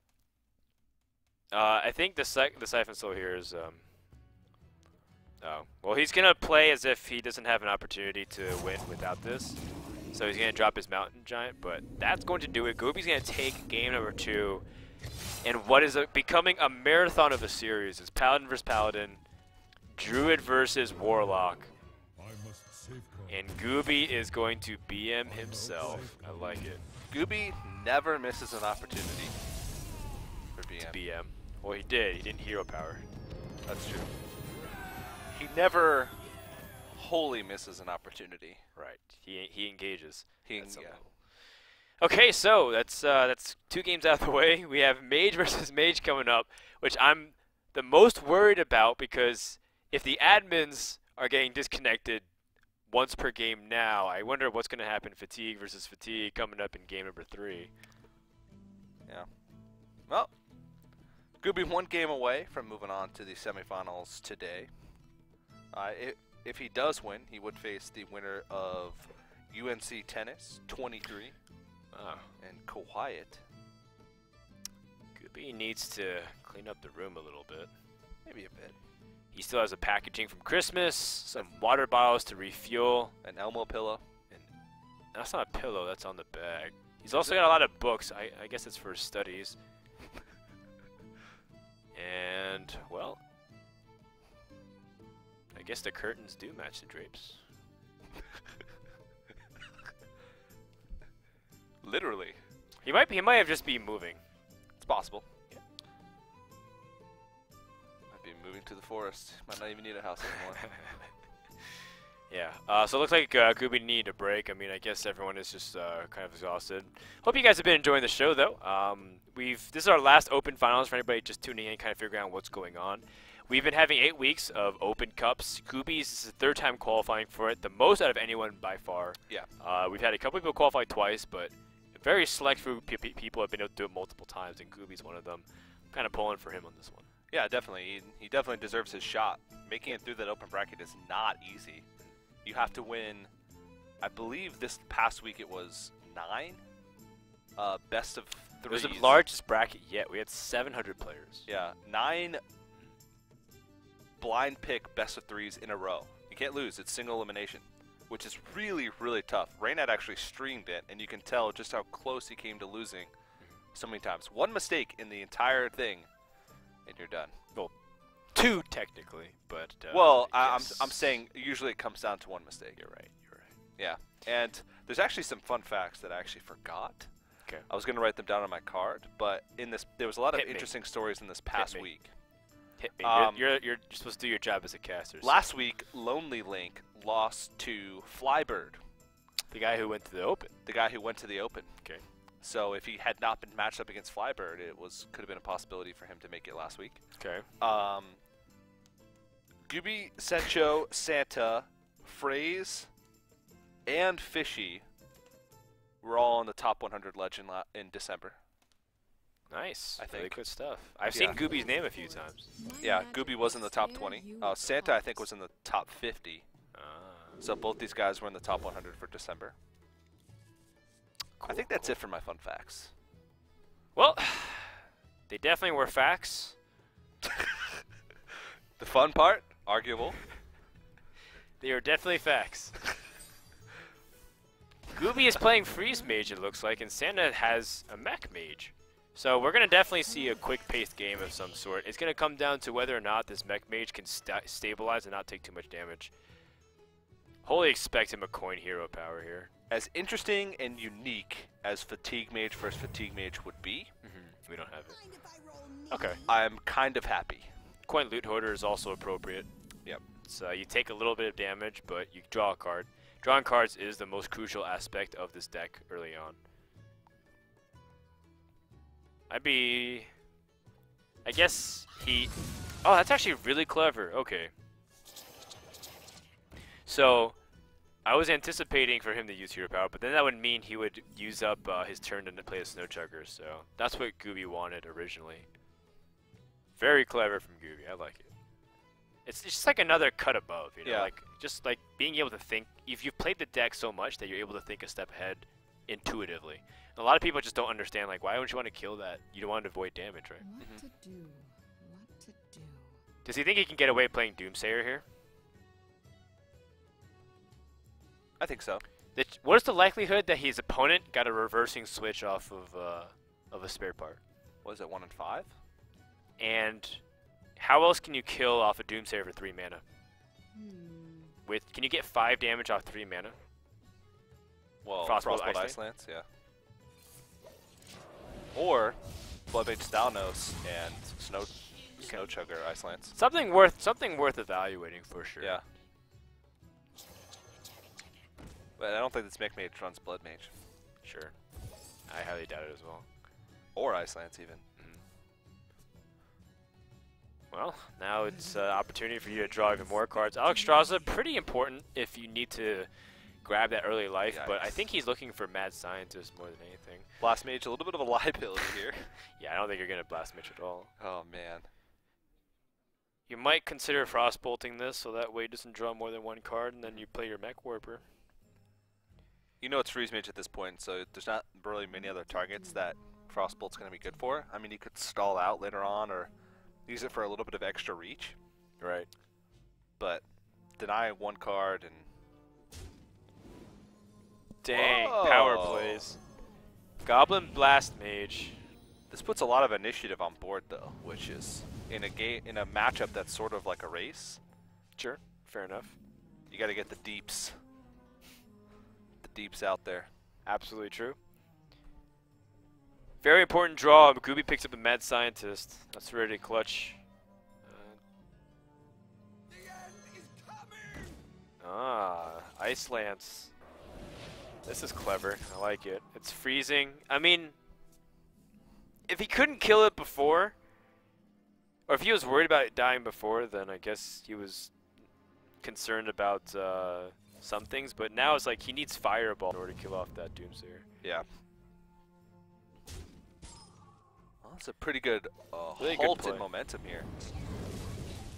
I think the Siphon Soul here is oh, well, he's gonna play as if he doesn't have an opportunity to win without this. So he's gonna drop his Mountain Giant, but that's going to do it. Gooby's gonna take game number 2, and what is becoming a marathon of a series is Paladin versus Paladin, Druid versus Warlock, I must safeguard. and Gooby is going to BM himself. I like it. Gooby never misses an opportunity for BM. BM. Well, he did. He didn't Hero Power. That's true. He never wholly misses an opportunity. Right. He engages. He at some yeah. level. Okay, so that's 2 games out of the way. We have Mage versus Mage coming up, which I'm the most worried about because if the admins are getting disconnected once per game now, I wonder what's going to happen Fatigue versus Fatigue coming up in game number 3. Yeah. Well, Gooby 1 game away from moving on to the semifinals today. If he does win, he would face the winner of UNC Tennis 23 and Quiet. Gooby needs to clean up the room a little bit. Maybe a bit. He still has a packaging from Christmas, some water bottles to refuel. An Elmo pillow. And that's not a pillow, that's on the bag. He's also got a lot of books. I guess it's for his studies. And, well, I guess the curtains do match the drapes. Literally. He might have just been moving. It's possible. Yeah. Might be moving to the forest. Might not even need a house anymore. Yeah, so it looks like Gooby needed a break. I mean, I guess everyone is just kind of exhausted. Hope you guys have been enjoying the show, though. This is our last open finals for anybody just tuning in, kind of figuring out what's going on. We've been having 8 weeks of open cups. Gooby's is the 3rd time qualifying for it, the most out of anyone by far. Yeah. We've had a couple people qualify twice, but a very select few people have been able to do it multiple times, and Gooby's one of them. I'm kind of pulling for him on this one. Yeah, definitely. He definitely deserves his shot. Making it through that open bracket is not easy. You have to win, I believe this past week it was 9 best of 3s. It was the largest bracket yet. We had 700 players. Yeah, 9 blind pick best of 3s in a row. You can't lose. It's single elimination, which is really, really tough. Raynad actually streamed it, and you can tell just how close he came to losing so many times. One mistake in the entire thing, and you're done. Well, 2 technically, but well, yes. I'm saying usually it comes down to one mistake. You're right. You're right. Yeah, and there's actually some fun facts that I actually forgot. Okay. I was going to write them down on my card, but there was a lot of Hit me. interesting stories in this past me. week. Hit me. Um, You're supposed to do your job as a caster. So Last week, Lonely Link lost to Flybird, the guy who went to the Open. the guy who went to the Open. Okay. So if he had not been matched up against Flybird, could have been a possibility for him to make it last week. Okay. Gooby, Sencho, Santa, Phrase, and Fishy were all in the top 100 legend in December. Nice. I Really think. good stuff. I've Yeah. seen Gooby's name a few times. Yeah, Gooby was in the top 20. Santa, I think, was in the top 50. So both these guys were in the top 100 for December. I think that's it for my fun facts. Well, they definitely were facts. The fun part, arguable. They are definitely facts. Gooby is playing Freeze Mage, it looks like, and Santa has a Mech Mage. So we're going to definitely see a quick-paced game of some sort. It's going to come down to whether or not this Mech Mage can stabilize and not take too much damage. Wholly expect him a coin hero power here. As interesting and unique as Fatigue Mage versus Fatigue Mage would be, We don't have it. Okay. I'm kind of happy. Coin loot hoarder is also appropriate. Yep. So you take a little bit of damage, but you draw a card. Drawing cards is the most crucial aspect of this deck early on. I guess he... Oh, that's actually really clever. Okay. So, I was anticipating for him to use hero power, but then that would mean he would use up his turn to play a Snow Chugger, so that's what Gooby wanted originally. Very clever from Gooby. I like it. It's just like another cut above, you know, Yeah. like just like being able to think. If you've played the deck so much that you're able to think a step ahead intuitively. And a lot of people just don't understand, like, why don't you want to kill that? You don't want to avoid damage, right? What to do? What to do? Does he think he can get away playing Doomsayer here? I think so. What is the likelihood that his opponent got a reversing switch off of a spare part? What is it, 1 in 5? And how else can you kill off a Doomsayer for 3 mana? Can you get 5 damage off 3 mana? Well, Frostbolt Frostbolt Ice Ice Lance, yeah. Or Bloodmage Stalnos and Snow Chugger Ice Lance. Something worth evaluating for sure. Yeah. But I don't think this mech mage runs Blood Mage. Sure. I highly doubt it as well. Or Ice Lance even. Well, now it's an opportunity for you to draw even more cards. Alexstrasza, pretty important if you need to grab that early life, but I think he's looking for Mad Scientist more than anything. Blast Mage, a little bit of a liability here. Yeah, I don't think you're going to Blast Mage at all. Oh, man. You might consider Frostbolting this, so that way it doesn't draw more than 1 card, and then you play your Mech Warper. You know it's Freeze Mage at this point, so there's not really many other targets that Frostbolt's going to be good for. I mean, you could stall out later on or use it for a little bit of extra reach. Right. But deny 1 card and... Dang, Whoa. power plays. Goblin Blast Mage. This puts a lot of initiative on board, though, which is in a matchup that's sort of like a race. Sure, fair enough. You got to get the deeps out there. Absolutely true. Very important draw. Gooby picks up a Mad Scientist. That's ready to clutch. Ice Lance. This is clever. I like it. It's freezing. I mean, if he couldn't kill it before, or if he was worried about it dying before, then I guess he was concerned about some things. But now it's like he needs Fireball in order to kill off that Doomsayer. Yeah. Well, that's a pretty good Really good halt play. in momentum here.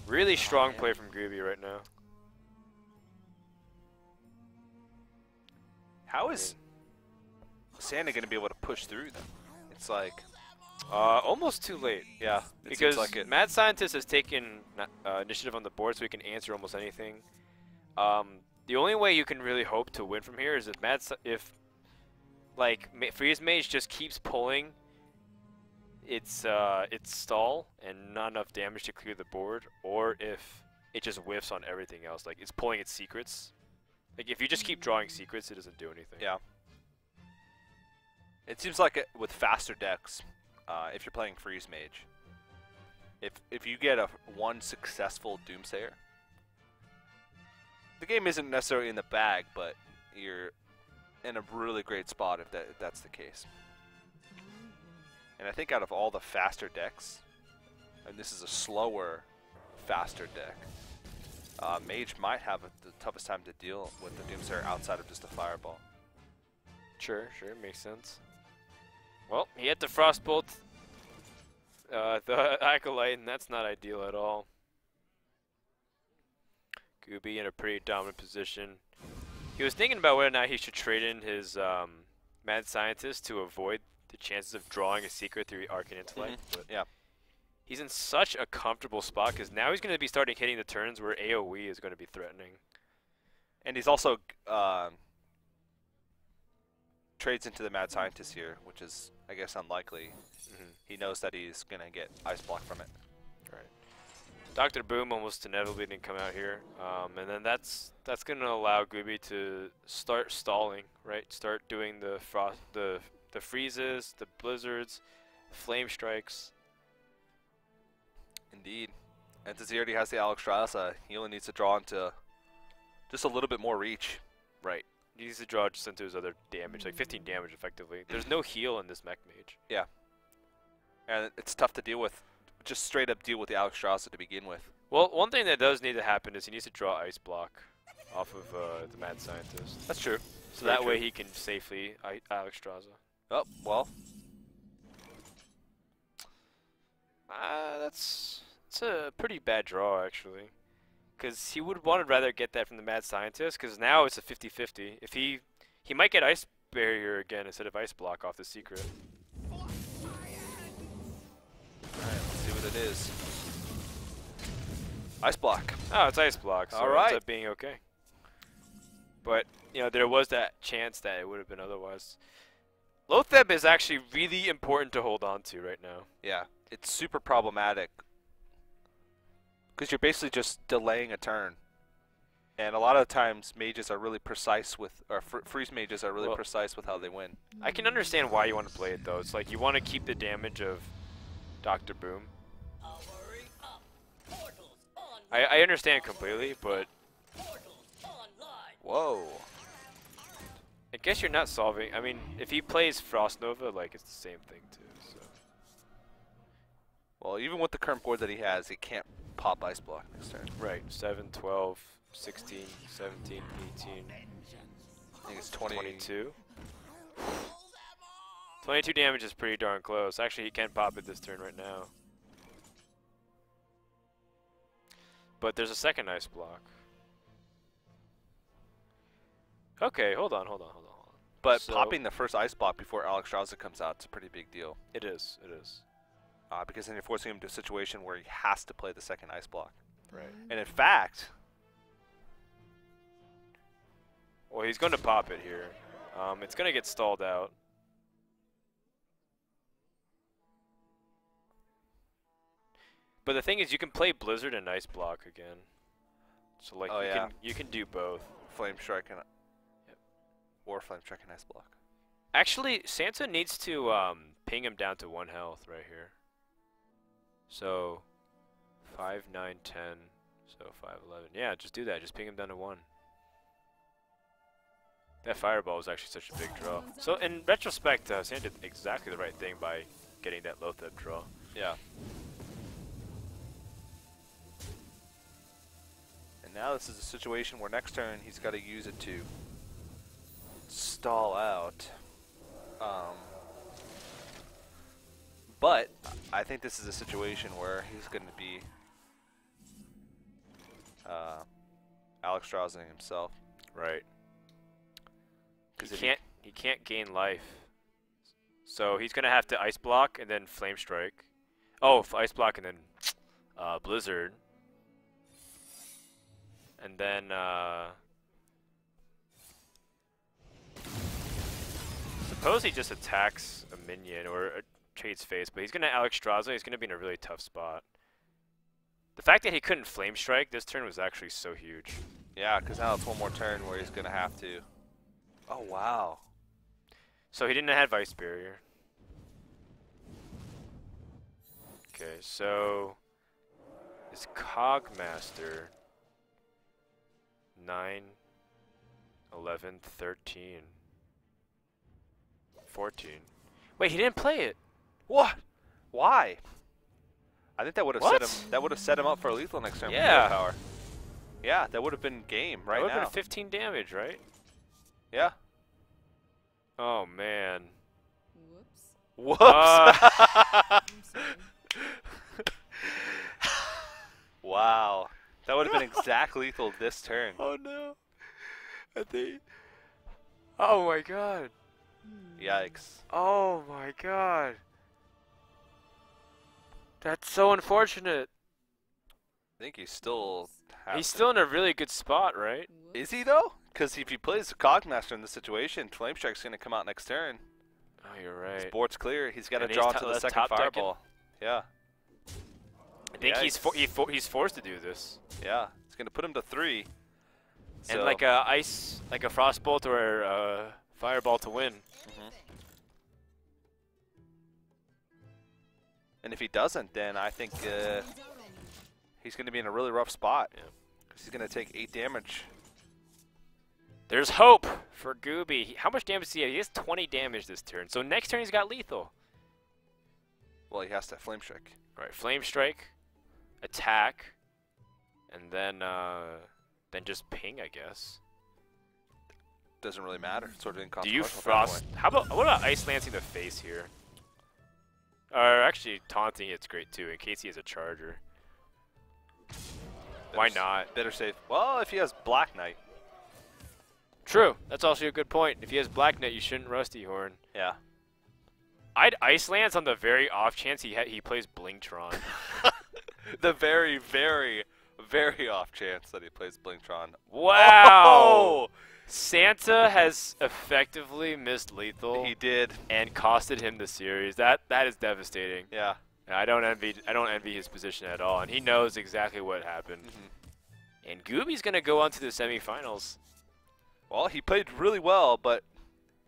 Really strong play from Gooby right now. How is Santa going to be able to push through them? It's like... Almost too late. Yeah, it Because seems like it. Mad Scientist has taken initiative on the board, so he can answer almost anything. The only way you can really hope to win from here is if Freeze Mage just keeps pulling its stall and not enough damage to clear the board, or if it just whiffs on everything else, like it's pulling its secrets. Like if you just keep drawing secrets, it doesn't do anything. Yeah. It seems like with faster decks, if you're playing Freeze Mage, if you get one successful Doomsayer, the game isn't necessarily in the bag, but you're in a really great spot if that's the case. And I think out of all the faster decks, and this is a slower, faster deck, Mage might have the toughest time to deal with the Doomsayer outside of just a Fireball. Sure, makes sense. Well, he had to Frostbolt the Acolyte, and that's not ideal at all. Gooby in a pretty dominant position. He was thinking about whether or not he should trade in his Mad Scientist to avoid the chances of drawing a secret through Arcane Intellect. But Yeah. he's in such a comfortable spot because now he's going to be starting hitting the turns where AoE is going to be threatening. And he's also trades into the Mad Scientist here, which is, I guess, unlikely. He knows that he's going to get Ice Block from it. Right. Dr. Boom almost inevitably didn't come out here, and then that's gonna allow Gooby to start stalling, right? Start doing the the freezes, the blizzards, flame strikes. Indeed. And since he already has the Alexstrasza, he only needs to draw into just a little bit more reach. Right. He needs to draw just into his other damage, like 15 damage effectively. There's no heal in this Mech Mage. Yeah. And it's tough to deal with, just straight up deal with the Alexstrasza to begin with. Well, one thing that does need to happen is he needs to draw Ice Block off of the Mad Scientist. That's true. So that way he can safely Alexstrasza. Oh, well. That's a pretty bad draw, actually. Because he would rather get that from the Mad Scientist, because now it's a 50-50. If he might get Ice Barrier again instead of Ice Block off the Secret. Alright, let's see what it is. Ice Block. Oh, it's Ice Block, so it Alright. ends up being okay. But, you know, there was that chance that it would have been otherwise. Lotheb is actually really important to hold on to right now. Yeah, it's super problematic. Because you're basically just delaying a turn. And a lot of times, mages are really precise with, or freeze mages are really precise with how they win. I can understand why you want to play it, though. It's like you want to keep the damage of Dr. Boom. I understand completely, but Whoa. I guess you're not solving. I mean, if he plays Frost Nova, like, it's the same thing, too. So. Well, even with the current board that he has, he can't pop Ice Block next turn. Right, 7, 12, 16, 17, 18. I think it's 20. 22. 22 damage is pretty darn close. Actually, he can pop it this turn right now. But there's a second Ice Block. Okay, hold on. But So- popping the first Ice Block before Alexstrasza comes out is a pretty big deal. It is. Because then you're forcing him to a situation where he has to play the second Ice Block. Right. And in fact, Well, he's going to pop it here. It's going to get stalled out. But the thing is, you can play Blizzard and Ice Block again. So like you can do both. Flame Strike and or Flame Strike and Ice Block. Actually, Santa needs to ping him down to 1 health right here. So 5, 9, 10. So 5, 11. Yeah, just do that. Just ping him down to 1. That Fireball was actually such a big draw. So in retrospect, Santa did exactly the right thing by getting that Lotheb draw. Yeah. And now this is a situation where next turn he's got to use it to stall out. But I think this is a situation where he's going to be Alexstrasza himself. Right. Because he can't gain life. So he's gonna have to Ice Block and then Flame Strike. Oh, Ice Block and then Blizzard. And then suppose he just attacks a minion or trades face, but he's gonna Alexstrasza. He's gonna be in a really tough spot. The fact that he couldn't Flame Strike this turn was actually so huge. Yeah, because now it's one more turn where he's going to have to. Oh, wow. So he didn't have Ice Barrier. Okay, so is Cogmaster 9, 11, 13, 14. Wait, he didn't play it. What? Why? I think that would have set What? him. That would have set him up for lethal next turn. Yeah. With power. Yeah, that would have been game right That would now. have been 15 damage, right? Yeah. Oh man. Whoops. Whoops. I'm sorry. Wow. That would have been exact lethal this turn. Oh no. I think. Oh my god. Yikes. Oh my god. That's so unfortunate. I think he's still. He's still in a really good spot, right? Whoops. Is he though? Because if he plays the Cogmaster in this situation, Flame Strike's going to come out next turn. Oh, you're His right. board's clear. He's got to And draw he's into the that's second top decking. fireball. Yeah. think Yikes. he's forced to do this. Yeah, it's gonna put him to 3. And So, like a frostbolt or a fireball to win. and if he doesn't, then I think he's gonna be in a really rough spot. Yeah. Because he's gonna take 8 damage. There's hope for Gooby. How much damage does he have? He has 20 damage this turn. So next turn he's got lethal. Well, he has to flame strike. All right, flame strike, attack, and then just ping, I guess. Doesn't really matter. It's sort of Do inconsequential. you at that frost? point. What about ice lancing the face here? Or actually taunting it's great too in case he has a charger. Why not? Better safe. Well, if he has Black Knight. True. That's also a good point. If he has Black Knight, you shouldn't Rusty Horn. Yeah. I'd ice lance on the very off chance he plays Blingtron. The very, very, very off chance that he plays Blingtron. Wow. Santa has effectively missed lethal. He did. And costed him the series. That is devastating. Yeah. And I don't envy his position at all, and he knows exactly what happened. And Gooby's gonna go on to the semifinals. Well, he played really well, but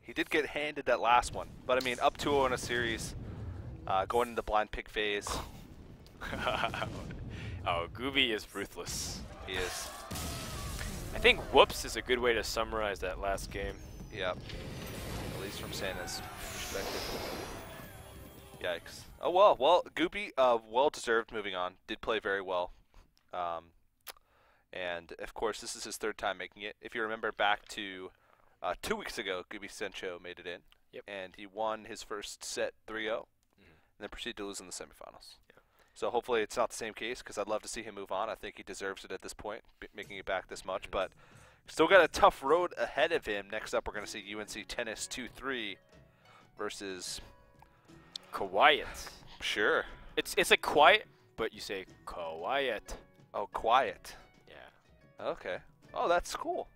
he did get handed that last one. But I mean, up 2-0 in a series, going into blind pick phase. Oh, Gooby is ruthless. He is. I think whoops is a good way to summarize that last game. Yep. At least from Santa's perspective. Yikes. Oh well. Well, Gooby, well deserved. Moving on. Did play very well. And of course, this is his 3rd time making it. If you remember back to 2 weeks ago, Gooby Sencho made it in. Yep. And he won his first set 3-0, and then proceeded to lose in the semifinals. Yeah. So hopefully it's not the same case, because I'd love to see him move on. I think he deserves it at this point, making it back this much. But still got a tough road ahead of him. Next up, we're going to see UNC Tennis 2-3 versus... Quiet. Sure. It's a quiet, but you say quiet. Oh, quiet. Yeah. Okay. Oh, that's cool.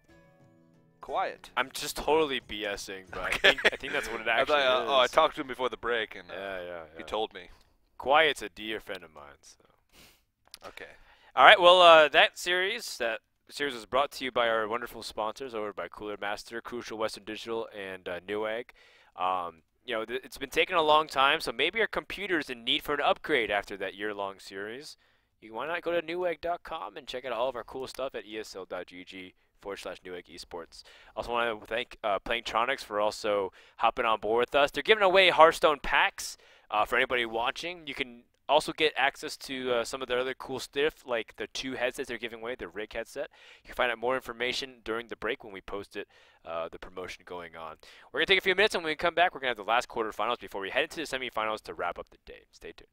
Quiet. I'm just totally BSing, but Okay. I think that's what it actually is. Oh, I talked to him before the break, and Yeah. he told me. Quiet's a dear friend of mine. So. Okay. All right. Well, that series was brought to you by our wonderful sponsors over by Cooler Master, Crucial Western Digital, and Newegg. It's been taking a long time, so maybe your computer's in need for an upgrade after that year-long series. Why not go to newegg.com and check out all of our cool stuff at esl.gg/Newegg Esports. Also want to thank Planktronics for also hopping on board with us. They're giving away Hearthstone packs for anybody watching. You can also get access to some of their other cool stuff, like the 2 headsets they're giving away, the Rig headset. You can find out more information during the break when we post it, the promotion going on. We're going to take a few minutes, and when we come back, we're going to have the last quarterfinals before we head into the semifinals to wrap up the day. Stay tuned.